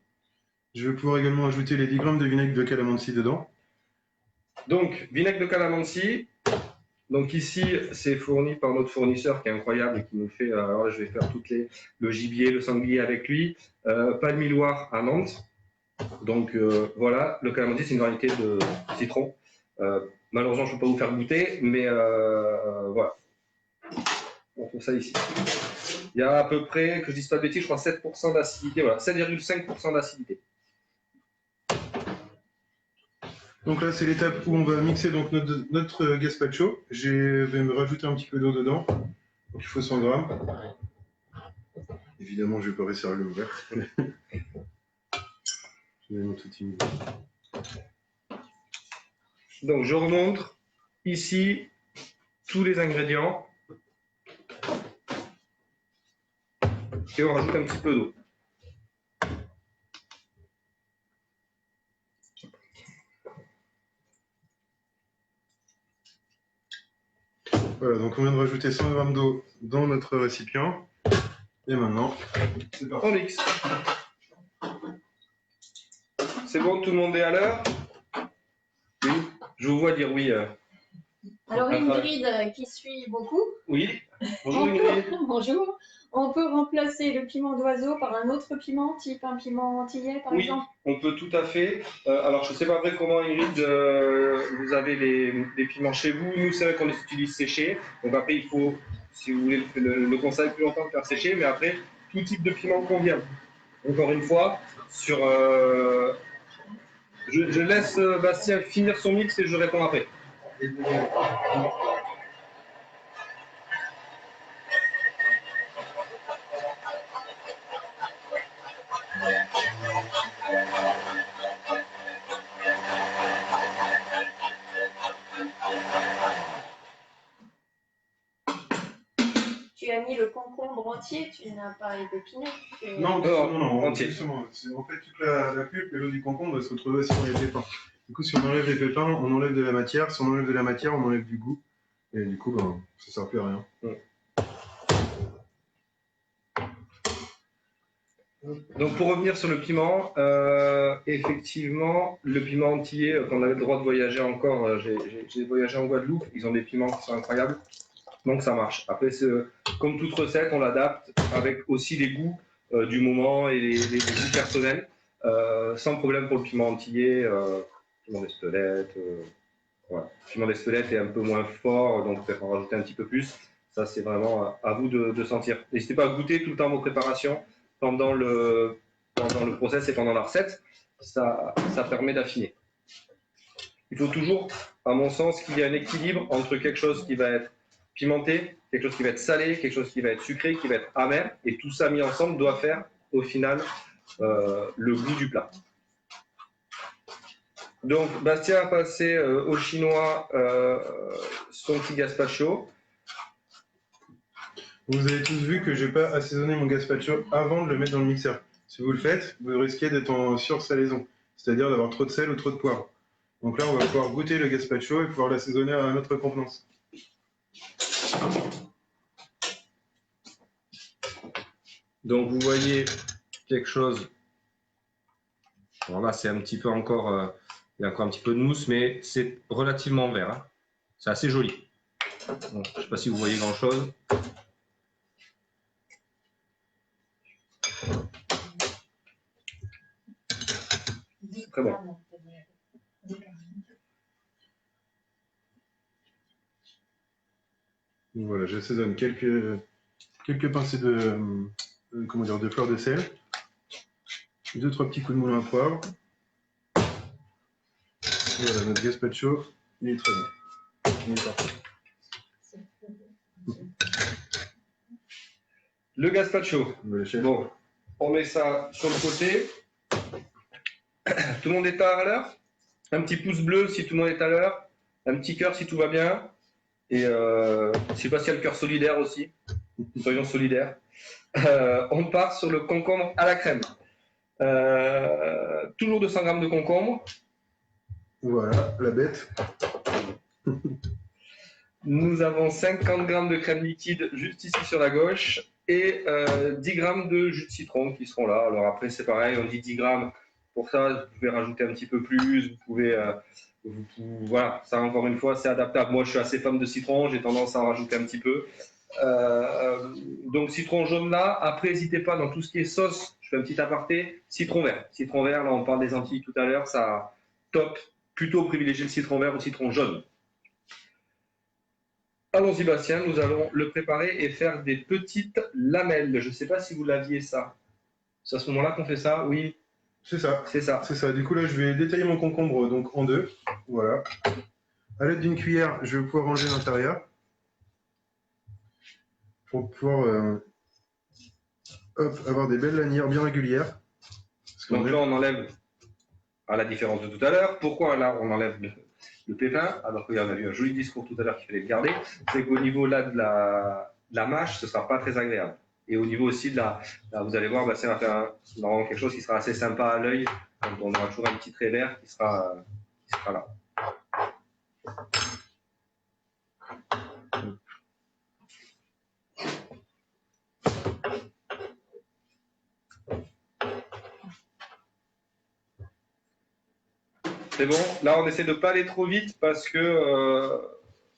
Je vais pouvoir également ajouter les 10 grammes de vinaigre de calamansi dedans. Donc, vinaigre de calamansi. Donc ici, c'est fourni par notre fournisseur qui est incroyable et qui nous fait, alors là, je vais faire le gibier, le sanglier avec lui, Palmiloire à Nantes. Donc voilà, le calamansi, c'est une variété de citron. Malheureusement, je ne peux pas vous faire goûter, mais voilà. On trouve ça ici. Il y a à peu près, que je dise pas de bêtises, je crois 7% d'acidité, voilà, 7,5% d'acidité. Donc là, c'est l'étape où on va mixer donc notre gazpacho. Je vais me rajouter un petit peu d'eau dedans. Donc il faut 100 grammes. Évidemment, je vais pas réussir à l'ouvrir. Je vais mon outil. Donc je remonte ici tous les ingrédients et on rajoute un petit peu d'eau. Voilà, donc on vient de rajouter 100 grammes d'eau dans notre récipient. Et maintenant, c'est parti. On mixe. C'est bon, tout le monde est à l'heure? Oui, je vous vois dire oui. Alors Ingrid qui suit beaucoup. Oui, bonjour Ingrid. Bonjour. On peut remplacer le piment d'oiseau par un autre piment, type un piment antillais par Oui, exemple. on peut tout à fait. Alors, je ne sais pas vrai comment, Ingrid, vous avez les piments chez vous. Nous, c'est vrai qu'on les utilise séchés. Donc après, il faut, si vous voulez le conserver plus longtemps, le faire sécher. Mais après, tout type de piment convient. Encore une fois, sur... je laisse Bastien finir son mix et je réponds après. Tu as mis le concombre entier, tu n'as pas épineux. Non, entier. Justement, en fait, toute la pulpe et l'eau du concombre va se retrouver aussi dans les pépins. Du coup, si on enlève les pépins, on enlève de la matière. Si on enlève de la matière, on enlève du goût. Et du coup, ben, ça sert plus à rien. Donc pour revenir sur le piment, effectivement, le piment antillais, qu'on avait le droit de voyager encore, j'ai voyagé en Guadeloupe, ils ont des piments qui sont incroyables, donc ça marche. Après, comme toute recette, on l'adapte avec aussi les goûts du moment et les goûts personnels, sans problème pour le piment antillais, piment d'Espelette, voilà. Le piment d'Espelette est un peu moins fort, donc peut-être en rajouter un petit peu plus. Ça, c'est vraiment à vous de sentir. N'hésitez pas à goûter tout le temps vos préparations pendant le process et pendant la recette. Ça permet d'affiner. Il faut toujours, à mon sens, qu'il y ait un équilibre entre quelque chose qui va être pimenté, quelque chose qui va être salé, quelque chose qui va être sucré, qui va être amer. Et tout ça mis ensemble doit faire, au final, le goût du plat. Donc, Bastien a passé au chinois son petit gazpacho. Vous avez tous vu que je n'ai pas assaisonné mon gazpacho avant de le mettre dans le mixeur. Si vous le faites, vous risquez d'être en sursalaison, c'est-à-dire d'avoir trop de sel ou trop de poivre. Donc là, on va pouvoir goûter le gazpacho et pouvoir l'assaisonner à notre convenance. Donc, vous voyez quelque chose. Alors là, c'est un petit peu encore Il y a encore un petit peu de mousse, mais c'est relativement vert. Hein. C'est assez joli. Bon, je ne sais pas si vous voyez grand-chose. Très bon. Donc voilà, j'assaisonne quelques pincées comment dire, de fleur de sel, 2-3 petits coups de moulin à poivre. Voilà, notre gazpacho, il est très bon. Il est parfait. Le gazpacho. Voilà, chef. Bon, on met ça sur le côté. Tout le monde est à l'heure? Un petit pouce bleu si tout le monde est à l'heure. Un petit cœur si tout va bien. Et je ne sais pas s'il y a le cœur solidaire aussi. Soyons solidaires. On part sur le concombre à la crème. Toujours 200 g de concombre. Voilà, la bête. Nous avons 50 g de crème liquide juste ici sur la gauche et 10 g de jus de citron qui seront là. Alors après c'est pareil, on dit 10 g. Pour ça, vous pouvez rajouter un petit peu plus. Voilà, ça encore une fois c'est adaptable. Moi je suis assez fan de citron, j'ai tendance à en rajouter un petit peu. Donc citron jaune là. Après n'hésitez pas dans tout ce qui est sauce. Je fais un petit aparté. Citron vert. Citron vert, là on parle des Antilles tout à l'heure, ça top. Plutôt privilégier le citron vert au citron jaune. Allons-y Bastien, nous allons le préparer et faire des petites lamelles. Je ne sais pas si vous l'aviez ça. C'est à ce moment-là qu'on fait ça, oui. C'est ça. C'est ça. C'est ça. Du coup là, je vais détailler mon concombre donc en deux. Voilà. À l'aide d'une cuillère, je vais pouvoir ranger l'intérieur pour pouvoir avoir des belles lanières bien régulières. Donc là, on enlève, à la différence de tout à l'heure, pourquoi là on enlève le pépin, alors qu'il y en a eu un joli discours tout à l'heure qu'il fallait le garder, c'est qu'au niveau là de la mâche, ce sera pas très agréable. Et au niveau aussi de là, vous allez voir, Bastien va faire vraiment quelque chose qui sera assez sympa à l'œil. Donc on aura toujours un petit trait vert qui sera là. C'est bon. Là, on essaie de pas aller trop vite parce que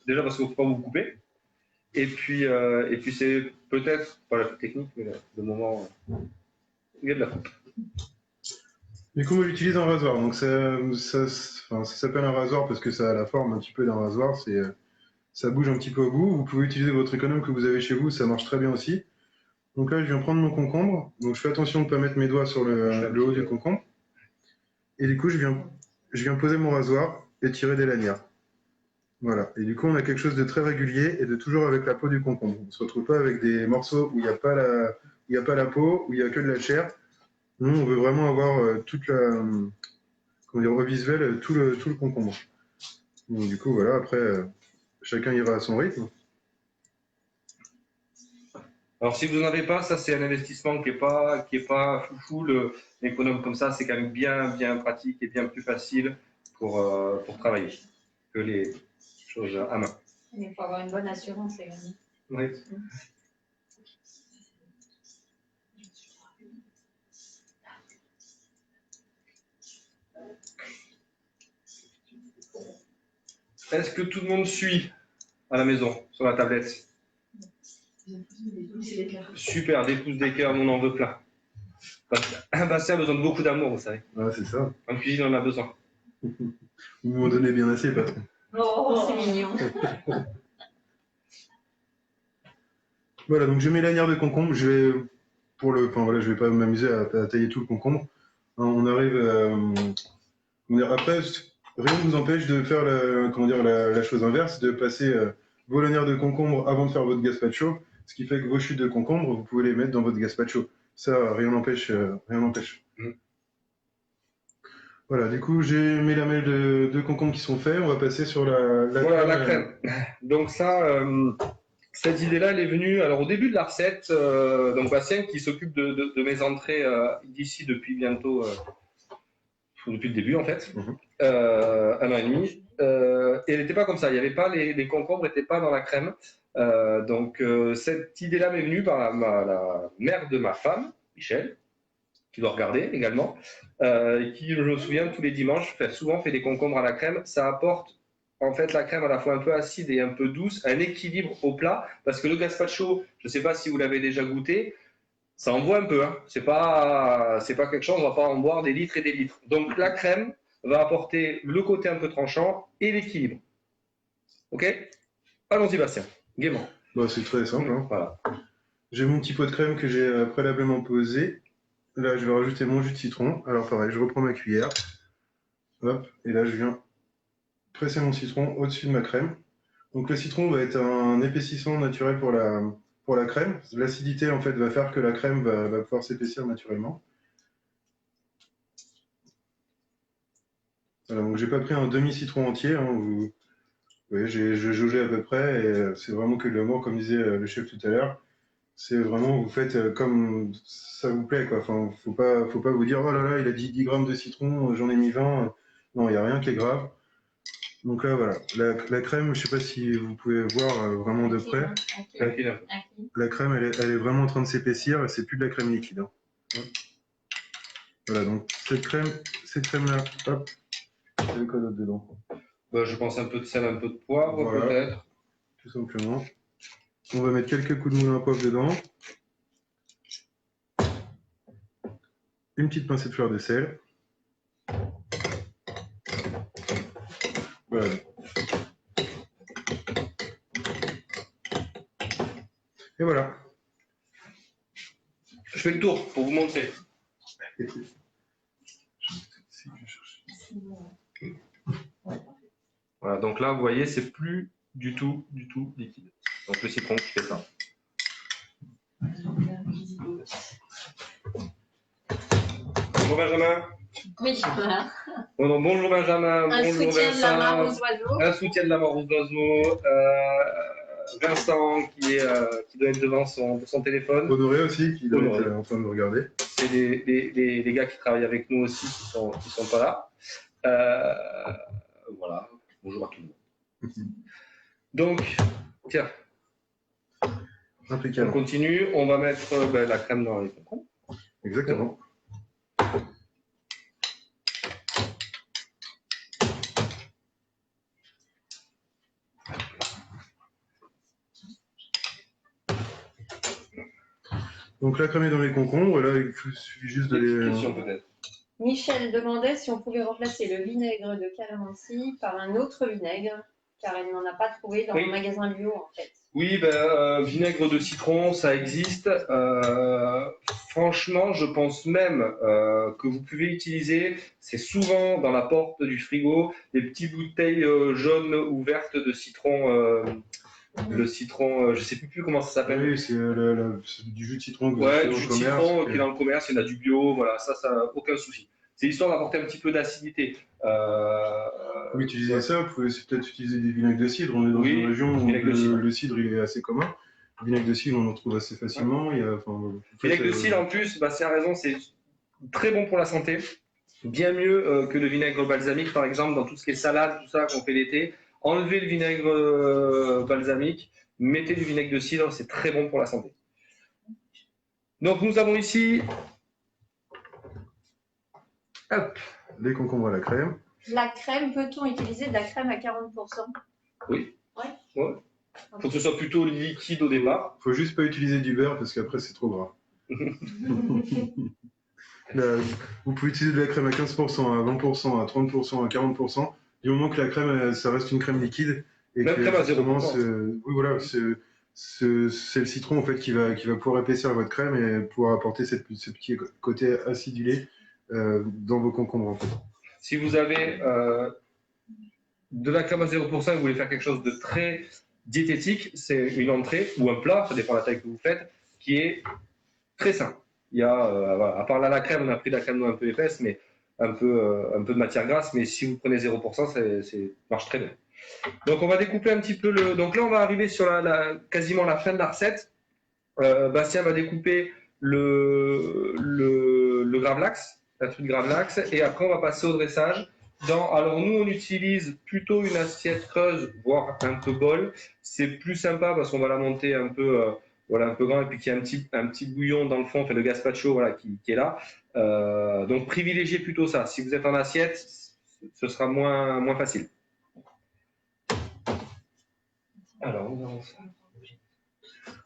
déjà parce qu'il ne faut pas vous couper. Et puis c'est peut-être pas la plus technique, mais le moment il y a de la coupe. Du coup, moi j'utilise un rasoir. Donc ça s'appelle un rasoir parce que ça a la forme un petit peu d'un rasoir. Ça bouge un petit peu au bout. Vous pouvez utiliser votre économe que vous avez chez vous, ça marche très bien aussi. Donc là, je viens prendre mon concombre. Donc je fais attention de ne pas mettre mes doigts sur le haut du concombre. Et du coup, je viens poser mon rasoir et tirer des lanières. Voilà. Et du coup, on a quelque chose de très régulier et de toujours avec la peau du concombre. On ne se retrouve pas avec des morceaux où il n'y a pas la peau, où il n'y a que de la chair. Nous, on veut vraiment avoir toute la, comment dire, au visuel, tout le concombre. Donc, du coup, voilà. Après, chacun ira à son rythme. Alors si vous n'en avez pas, ça c'est un investissement qui est pas foufou. L'économe comme ça, c'est quand même bien pratique et bien plus facile pour travailler que les choses à main. Il faut avoir une bonne assurance également. Oui. Est-ce que tout le monde suit à la maison, sur la tablette? Super, des pouces d'équerre, on en veut plein. Bastien a besoin de beaucoup d'amour, vous savez. Ah, c'est ça. En cuisine, on en a besoin. Vous m'en donnez bien assez, patron. Oh, c'est mignon. Voilà, donc je mets lanière de concombre. Je vais pas m'amuser à tailler tout le concombre. Hein, on arrive. Après, rien ne vous empêche de faire la chose inverse, de passer vos lanières de concombre avant de faire votre gazpacho, ce qui fait que vos chutes de concombre, vous pouvez les mettre dans votre gazpacho. Ça, rien n'empêche. Voilà, du coup, j'ai mes lamelles de concombre qui sont faites. On va passer sur la crème. Donc ça, cette idée-là, elle est venue. Alors au début de la recette, donc Bastien qui s'occupe de mes entrées d'ici depuis bientôt, depuis le début en fait, 1 an et demi. Et elle n'était pas comme ça. Il y avait pas les concombres n'étaient pas dans la crème. Donc cette idée-là m'est venue par la mère de ma femme, Michel, qui doit regarder également, qui, je me souviens, tous les dimanches, souvent fait des concombres à la crème. Ça apporte en fait la crème à la fois un peu acide et un peu douce, un équilibre au plat, parce que le gazpacho, je ne sais pas si vous l'avez déjà goûté, ça en boit un peu. Hein. C'est pas quelque chose, on va pas en boire des litres et des litres. Donc la crème va apporter le côté un peu tranchant et l'équilibre. Ok? Allons-y, Bastien. Gaiement. Bah, c'est très simple. Hein. Voilà. J'ai mon petit pot de crème que j'ai préalablement posé. Là, je vais rajouter mon jus de citron. Alors pareil, je reprends ma cuillère. Hop, et là, je viens presser mon citron au-dessus de ma crème. Donc le citron va être un épaississement naturel pour la crème. L'acidité, en fait, va faire que la crème va pouvoir s'épaissir naturellement. Voilà, donc j'ai pas pris un demi-citron entier. Hein, vous voyez, j'ai jaugé à peu près. Et c'est vraiment que le mot, comme disait le chef tout à l'heure. C'est vraiment, vous faites comme ça vous plaît, quoi. Enfin, faut pas vous dire, oh là là, il a dit 10 grammes de citron, j'en ai mis 20. Non, il n'y a rien qui est grave. Donc là, voilà. La crème, je sais pas si vous pouvez voir vraiment de près. La crème, elle est vraiment en train de s'épaissir et c'est plus de la crème liquide. Hein. Voilà, donc cette crème-là, hop, il y a quoi d'autre dedans? Bah, je pense un peu de sel, un peu de poivre, voilà, peut-être. tout simplement. On va mettre quelques coups de moulin à poivre dedans. Une petite pincée de fleur de sel. Voilà. Et voilà. Je fais le tour pour vous montrer. Voilà, donc là, vous voyez, c'est plus du tout liquide. Donc le citron qui fait ça. Bonjour Benjamin. Oui, voilà. Bon, bonjour Benjamin. Un bonjour soutien de la Vincent. mare aux oiseaux. Un soutien de la mort aux oiseaux. Vincent qui doit être devant son téléphone. Honoré aussi, qui doit Honoré. être en train de me regarder. C'est les gars qui travaillent avec nous aussi qui sont pas là. Voilà. Bonjour à tout le monde. Donc, tiens, on Impeccable. continue. On va mettre la crème dans les concombres. Exactement. Donc la crème est dans les concombres, là il suffit juste de Des les... questions peut-être. Michel demandait si on pouvait remplacer le vinaigre de calamansi par un autre vinaigre, car elle n'en a pas trouvé dans Oui. le magasin bio en fait. Oui, vinaigre de citron, ça existe. Franchement, je pense même que vous pouvez utiliser, c'est souvent dans la porte du frigo, des petites bouteilles jaunes ou vertes de citron. Le citron, je sais plus comment ça s'appelle. Oui, c'est c'est du jus de citron que vous Ouais, achetez du au jus de commerce. citron qui est dans le commerce, il y en a du bio, voilà, ça aucun souci. C'est histoire d'apporter un petit peu d'acidité. Oui, utiliser ça, vous pouvez peut-être utiliser des vinaigres de cidre. On est dans Oui, une région où vinaigre de cidre. le cidre il est assez commun. Le vinaigre de cidre, on en trouve assez facilement. Il y a, enfin, vous Vinaigre de faites, cidre, en plus, c'est à raison, c'est très bon pour la santé. Bien mieux que le vinaigre balsamique, par exemple, dans tout ce qui est salade, tout ça qu'on fait l'été. Enlevez le vinaigre balsamique, mettez du vinaigre de cidre, c'est très bon pour la santé. Donc nous avons ici, hop, les concombres à la crème. La crème, peut-on utiliser de la crème à 40%? oui. Ouais. Ouais. Faut que ce soit plutôt liquide au départ. Faut juste pas utiliser du beurre parce qu'après c'est trop gras. Là, vous pouvez utiliser de la crème à 15%, à 20%, à 30%, à 40%. Du moment que la crème, ça reste une crème liquide. Et Même que crème à justement, 0%. oui, voilà, c'est le citron en fait qui va pouvoir épaissir votre crème et pouvoir apporter ce petit côté acidulé dans vos concombres en fait. Si vous avez de la crème à 0% et que vous voulez faire quelque chose de très diététique, c'est une entrée ou un plat, ça dépend de la taille que vous faites, qui est très sain. Il y a, voilà, à part là, la crème, on a pris de la crème un peu épaisse, mais un peu de matière grasse, mais si vous prenez 0%, ça marche très bien. Donc on va découper un petit peu le... Donc là, on va arriver sur quasiment la fin de la recette. Bastien va découper le gravlax, la truite gravlax, et après on va passer au dressage. Alors nous, on utilise plutôt une assiette creuse, voire un peu bol. C'est plus sympa parce qu'on va la monter un peu, un peu grand, et puis qu'il y a un petit bouillon dans le fond, enfin le gazpacho, voilà, qui est là. Donc privilégiez plutôt ça. Si vous êtes en assiette, ce sera moins facile. Alors, nous avons ça.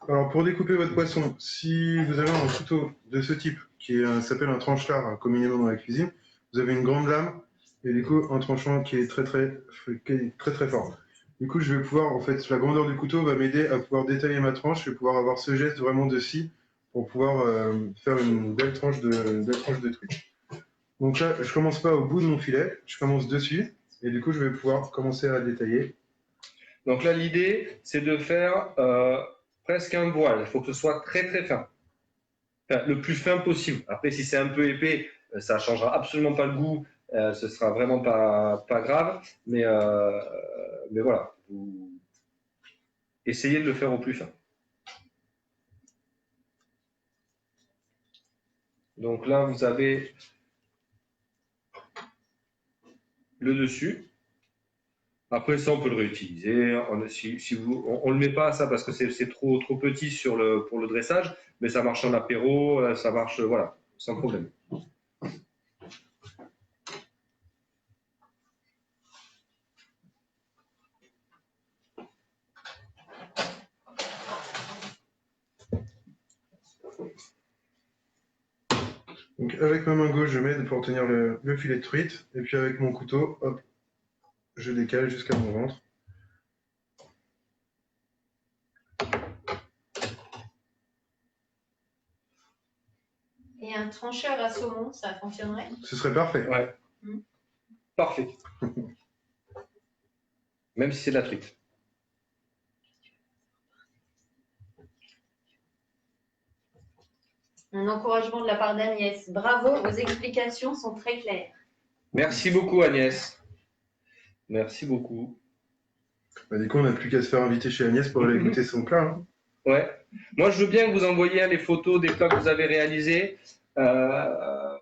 Alors, pour découper votre poisson, si vous avez un couteau de ce type, qui s'appelle un tranche-lard, communément dans la cuisine, vous avez une grande lame, et du coup, un tranchant qui est très fort. Du coup, je vais pouvoir, en fait, la grandeur du couteau va m'aider à pouvoir détailler ma tranche, je vais pouvoir avoir ce geste vraiment de scie, pour pouvoir faire une belle tranche de truc. Donc là, je commence pas au bout de mon filet, je commence dessus, et du coup, je vais pouvoir commencer à détailler. Donc là, l'idée, c'est de faire presque un voile. Il faut que ce soit très fin. Enfin, le plus fin possible. Après, si c'est un peu épais, ça changera absolument pas le goût. Ce sera vraiment pas grave. Mais voilà. Vous essayez de le faire au plus fin. Donc là, vous avez le dessus. Après ça, on peut le réutiliser. On le met pas ça parce que c'est trop petit pour le dressage, mais ça marche en apéro, ça marche voilà, sans problème. Donc avec ma main gauche, je m'aide pour tenir le filet de truite, et puis avec mon couteau, hop, je décale jusqu'à mon ventre. Et un trancheur à saumon, ça fonctionnerait? Ce serait parfait. Ouais. Parfait. Même si c'est de la truite. Un encouragement de la part d'Agnès. Bravo, vos explications sont très claires. Merci beaucoup Agnès. Merci beaucoup. Bah, du coup, on n'a plus qu'à se faire inviter chez Agnès pour aller goûter son plat. Hein. Ouais. Moi, je veux bien que vous envoyiez les photos des plats que vous avez réalisés.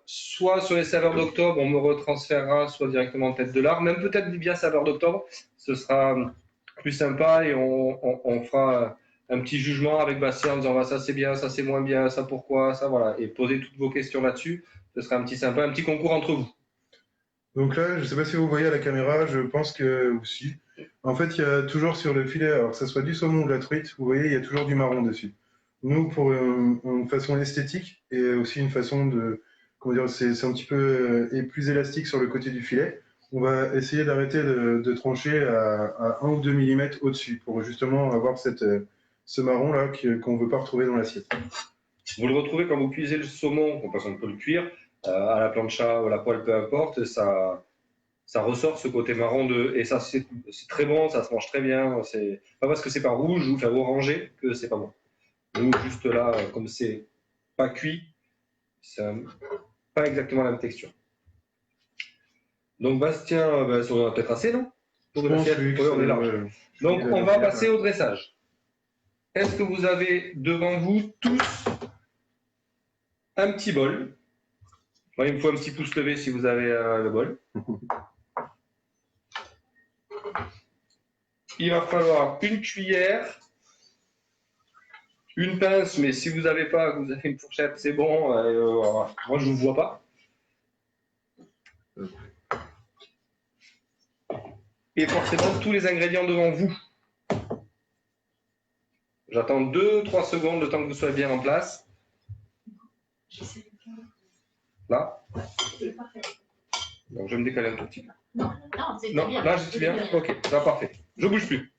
Soit sur les saveurs d'octobre, on me retransférera, soit directement en tête de l'art, même peut-être via saveurs d'octobre, ce sera plus sympa et on fera un petit jugement avec Bastien en disant bah, ça c'est bien, ça c'est moins bien, ça pourquoi, ça voilà, et poser toutes vos questions là-dessus. Ce sera un petit sympa, un petit concours entre vous. Donc là, je ne sais pas si vous voyez à la caméra, je pense que aussi. En fait, il y a toujours sur le filet, alors que ce soit du saumon ou de la truite, vous voyez, il y a toujours du marron dessus. Nous, pour une façon esthétique et aussi une façon de, comment dire, c'est un petit peu et plus élastique sur le côté du filet, on va essayer d'arrêter de trancher à 1 ou 2 mm au-dessus pour justement avoir ce marron-là qu'on ne veut pas retrouver dans l'assiette. Vous le retrouvez quand vous cuisez le saumon, parce qu'on peut le cuire, à la plancha ou à la poêle, peu importe, ça ressort ce côté marron et ça c'est très bon, ça se mange très bien. C'est pas parce que c'est pas rouge ou orangé que c'est pas bon. Nous juste là, comme c'est pas cuit, c'est pas exactement la même texture. Donc Bastien, ça en a peut-être assez, non? Pour une assiette, on est large. Donc on va passer au dressage. Est-ce que vous avez devant vous tous un petit bol? Bon, il me faut un petit pouce levé si vous avez le bol. Il va falloir une cuillère, une pince, mais si vous n'avez pas, vous avez une fourchette, c'est bon. Moi, je ne vous vois pas. Et forcément, tous les ingrédients devant vous. J'attends 2-3 secondes, le temps que vous soyez bien en place. Là. Donc, je vais me décaler un tout petit peu. Non, c'est non, bien. Là, je suis bien. Ok, ça va, parfait. Je bouge plus.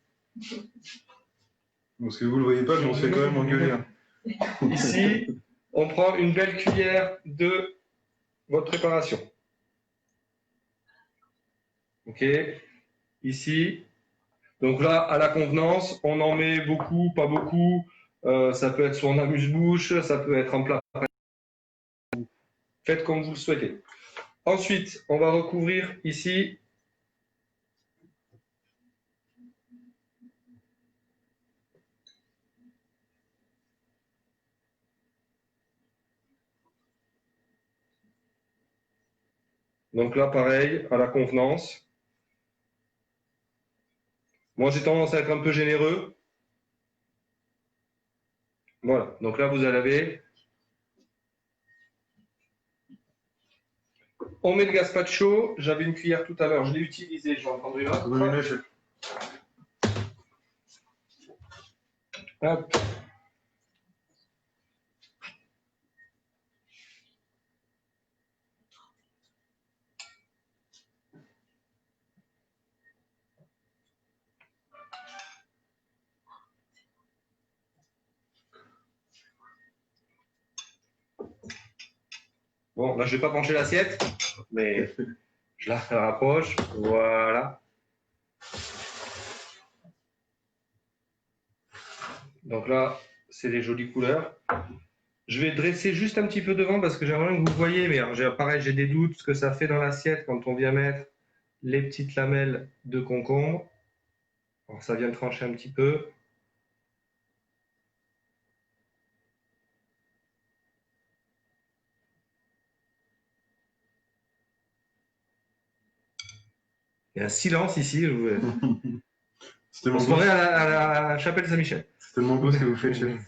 Parce que vous ne le voyez pas, mais on se fait quand même engueuler. Hein. Ici, on prend une belle cuillère de votre préparation. Ok. Ici. Donc là, à la convenance, on en met beaucoup, pas beaucoup. Ça peut être sur un amuse-bouche, ça peut être en plat. Faites comme vous le souhaitez. Ensuite, on va recouvrir ici. Donc là, pareil, à la convenance. Moi, j'ai tendance à être un peu généreux. Voilà. Donc là, vous avez On met le gazpacho. J'avais une cuillère tout à l'heure, je l'ai utilisée, je vais en prendre une autre. Oui, là, chef. Hop. Bon, là, je vais pas pencher l'assiette, mais je la rapproche. Voilà. Donc là, c'est des jolies couleurs. Je vais dresser juste un petit peu devant parce que j'aimerais que vous voyez, mais alors, pareil, j'ai des doutes ce que ça fait dans l'assiette quand on vient mettre les petites lamelles de concombre. Alors, ça vient trancher un petit peu. Il y a un silence ici. C'est On tellement se beau. croirait à la chapelle Saint-Michel. C'est tellement beau ce que vous faites, chef.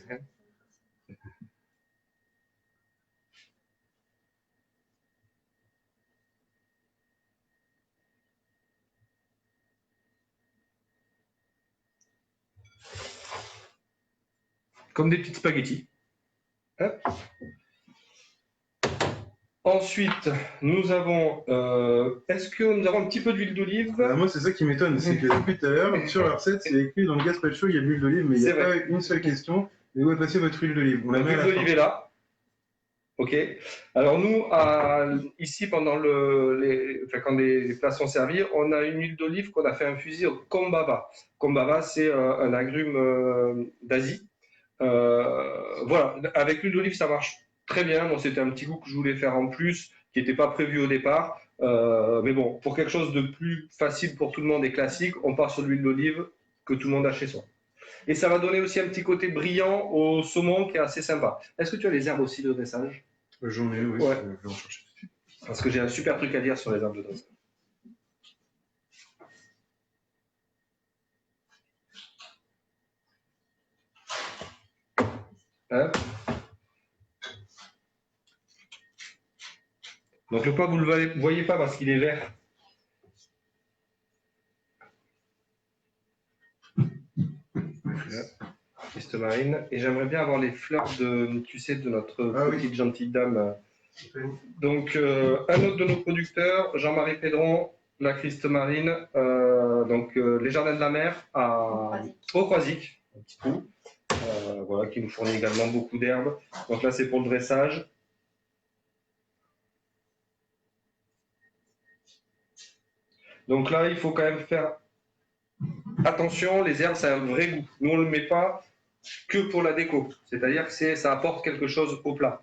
Comme des petites spaghettis. Hop. Ensuite, nous avons. Est-ce que nous avons un petit peu d'huile d'olive? Moi, c'est ça qui m'étonne, c'est que depuis tout à l'heure, sur la recette, c'est écrit dans le gazpacho, il y a de l'huile d'olive, mais il n'y a C'est vrai. pas une seule question. Et où est passée votre huile d'olive? On la met à L'huile la d'olive fin. est là. Ok. Alors nous, ici pendant quand les plats sont servis, on a une huile d'olive qu'on a fait infuser au kombava. Kombava, c'est un agrume d'Asie. Voilà. Avec l'huile d'olive, ça marche très bien. Bon, c'était un petit goût que je voulais faire en plus, qui n'était pas prévu au départ. Mais bon, pour quelque chose de plus facile pour tout le monde et classique, on part sur l'huile d'olive que tout le monde a chez soi. Et ça va donner aussi un petit côté brillant au saumon qui est assez sympa. Est-ce que tu as les herbes aussi de dressage? J'en ai, oui, Ouais. je vais en chercher. Parce que j'ai un super truc à dire sur les herbes de dressage. Hop. Donc le pois, vous ne le voyez pas parce qu'il est vert. Piste marine. Et j'aimerais bien avoir les fleurs de, tu sais, de notre petite gentille dame. Donc, un autre de nos producteurs, Jean-Marie Pédron, la Christe Marine, les Jardins de la Mer au Croisic, un petit coup, voilà, qui nous fournit également beaucoup d'herbes. Donc là, c'est pour le dressage. Donc là, il faut quand même faire attention, les herbes, ça a un vrai goût. Nous, on ne le met pas que pour la déco, c'est-à-dire que ça apporte quelque chose au plat.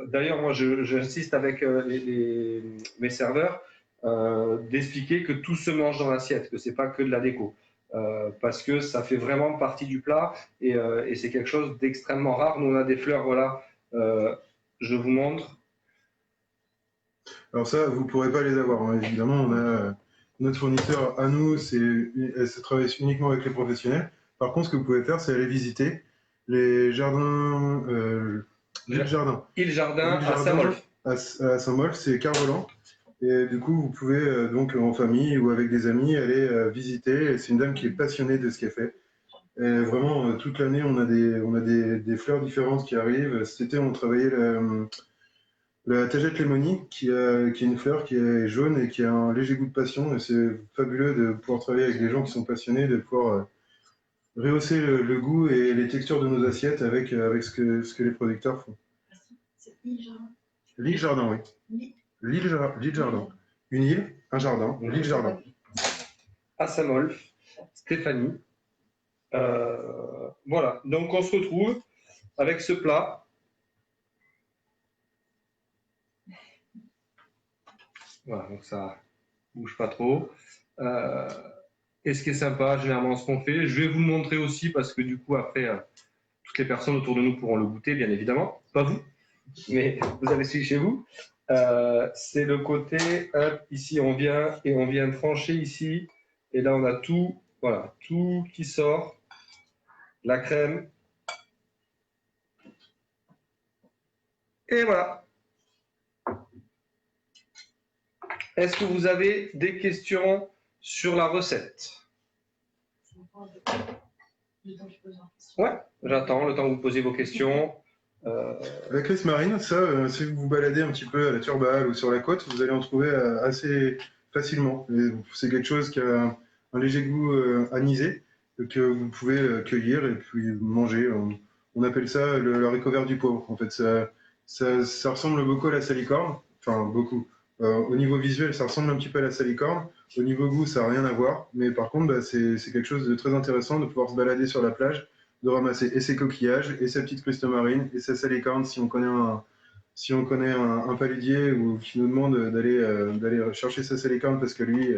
D'ailleurs, moi, j'insiste avec mes serveurs d'expliquer que tout se mange dans l'assiette, que c'est pas que de la déco, parce que ça fait vraiment partie du plat et c'est quelque chose d'extrêmement rare. Nous, on a des fleurs, voilà, je vous montre. Alors ça, vous pourrez pas les avoir, hein. Évidemment, on a notre fournisseur à nous, elle se travaille uniquement avec les professionnels. Par contre, ce que vous pouvez faire, c'est aller visiter les jardins, l'île Jardin. Île Jardin à Saint-Molf. À Saint-Molf, c'est Carvolan. Et du coup, vous pouvez donc en famille ou avec des amis aller visiter. C'est une dame qui est passionnée de ce qu'elle fait. Et vraiment, toute l'année, on a des fleurs différentes qui arrivent. Cet été, on travaillait la tagette lémonie, qui est une fleur qui est jaune et qui a un léger goût de passion. Et c'est fabuleux de pouvoir travailler avec des gens qui sont passionnés, de pouvoir rehausser le goût et les textures de nos assiettes avec ce que les producteurs font. C'est l'île Jardin. L'île Jardin, oui. L'île Jardin. Une île, un jardin, l'île Jardin. À Saint-Molf, Stéphanie. Voilà, donc on se retrouve avec ce plat. Voilà, donc ça bouge pas trop. Et ce qui est sympa, généralement, ce qu'on fait, je vais vous le montrer aussi parce que du coup, après, toutes les personnes autour de nous pourront le goûter, bien évidemment. Pas vous, mais vous avez celui chez vous. C'est le côté, ici, on vient trancher ici. Et là, on a tout, voilà, tout qui sort. La crème. Et voilà. Est-ce que vous avez des questions sur la recette? Ouais, j'attends le temps que vous posez vos questions. La crisse marine, ça, si vous vous baladez un petit peu à la Turballe ou sur la côte, vous allez en trouver assez facilement. C'est quelque chose qui a un léger goût anisé que vous pouvez cueillir et puis manger. On appelle ça le haricot vert du pauvre. En fait, ça ressemble beaucoup à la salicorne. Enfin, beaucoup. Au niveau visuel, ça ressemble un petit peu à la salicorne. Au niveau goût, ça n'a rien à voir. Mais par contre, bah, c'est quelque chose de très intéressant de pouvoir se balader sur la plage, de ramasser et ses coquillages, et sa petite criste marine, et sa salicorne si on connaît un paludier ou qui nous demande d'aller chercher sa salicorne parce que lui,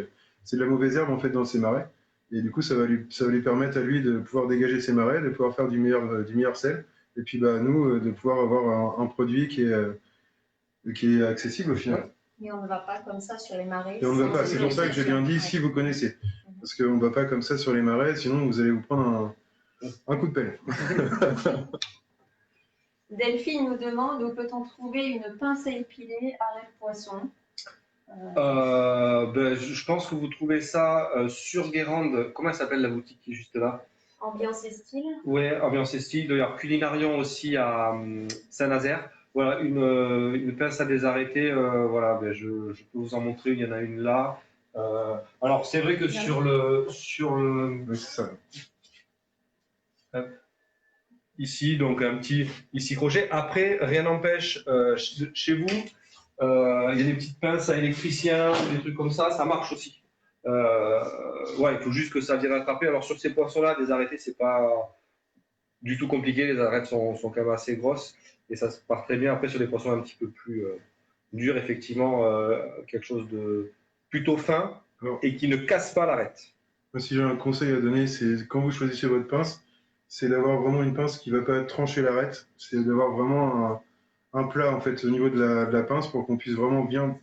c'est de la mauvaise herbe en fait dans ses marais. Et du coup, ça va lui permettre à lui de pouvoir dégager ses marais, de pouvoir faire du meilleur sel. Et puis, bah, nous, de pouvoir avoir un produit qui est accessible au final. Et on ne va pas comme ça sur les marais. Et on ne va pas, c'est pour ça que j'ai bien dit si vous connaissez. Parce qu'on ne va pas comme ça sur les marais, sinon vous allez vous prendre un coup de pelle. Delphine nous demande où peut-on trouver une pince à épiler arrêt de poisson. Je pense que vous trouvez ça sur Guérande. Comment elle s'appelle la boutique qui est juste là? Ambiance et style. Ouais, Ambiance et style. D'ailleurs, Culinarion aussi à Saint-Nazaire. Voilà, une pince à désarrêter. Voilà, je peux vous en montrer. Il y en a une là. Alors, c'est vrai que sur le Oui, c'est ça. ici, donc un petit ici crochet. Après, rien n'empêche chez vous, il y a des petites pinces à électricien ou des trucs comme ça marche aussi. Ouais, il faut juste que ça vienne attraper. Alors sur ces poissons-là, des arrêtés, c'est pas du tout compliqué. Les arêtes sont quand même assez grosses et ça se part très bien. Après sur des poissons un petit peu plus durs, effectivement, quelque chose de plutôt fin et qui ne casse pas l'arête. Moi, si j'ai un conseil à donner, c'est quand vous choisissez votre pince, c'est d'avoir vraiment une pince qui va pas trancher l'arête. C'est d'avoir vraiment un plat en fait au niveau de la pince pour qu'on puisse vraiment bien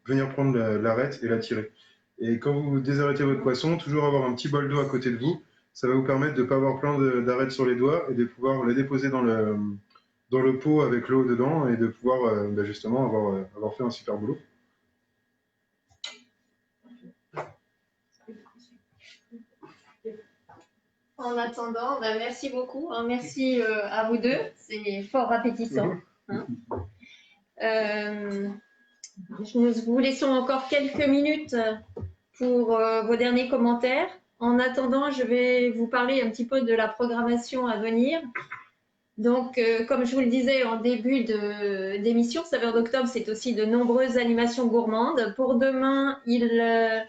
venir prendre l'arête et la tirer. Et quand vous désarrêtez votre poisson, toujours avoir un petit bol d'eau à côté de vous. Ça va vous permettre de ne pas avoir plein d'arêtes sur les doigts et de pouvoir les déposer dans le pot avec l'eau dedans et de pouvoir justement avoir fait un super boulot. En attendant, merci beaucoup. Merci à vous deux. C'est fort appétissant. Nous vous laissons encore quelques minutes pour vos derniers commentaires. En attendant, je vais vous parler un petit peu de la programmation à venir. Donc, comme je vous le disais en début d'émission, Saveurs d'Octobre, c'est aussi de nombreuses animations gourmandes. Pour demain, il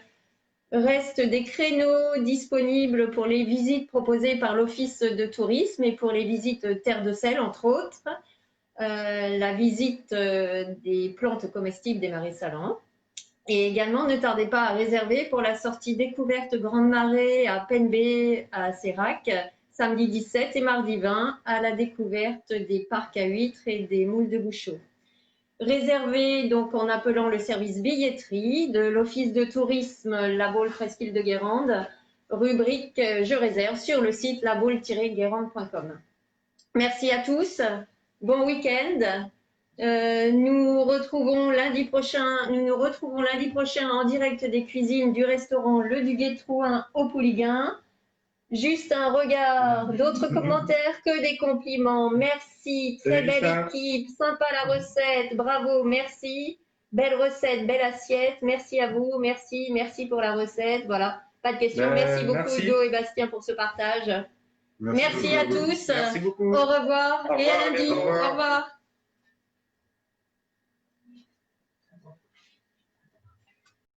reste des créneaux disponibles pour les visites proposées par l'Office de tourisme et pour les visites Terre de Sel, entre autres. La visite des plantes comestibles des marais salants. Et également, ne tardez pas à réserver pour la sortie découverte Grande Marée à Penbé à Sérac, samedi 17 et mardi 20, à la découverte des parcs à huîtres et des moules de Bouchot. Réservez donc en appelant le service billetterie de l'Office de tourisme La Baule Presqu'île de Guérande, rubrique Je réserve sur le site labaule-guérande.com. Merci à tous. Bon week-end. Nous nous retrouvons lundi prochain en direct des cuisines du restaurant Le Duguay-Trouin au Pouliguen. Juste un regard, d'autres commentaires que des compliments. Merci, très belle équipe, sympa la recette, bravo, merci. Belle recette, belle assiette, merci à vous, merci pour la recette. Voilà, pas de questions. Merci beaucoup Jo et Bastien pour ce partage. Merci à tous. Merci beaucoup. Au revoir et à lundi. Au revoir.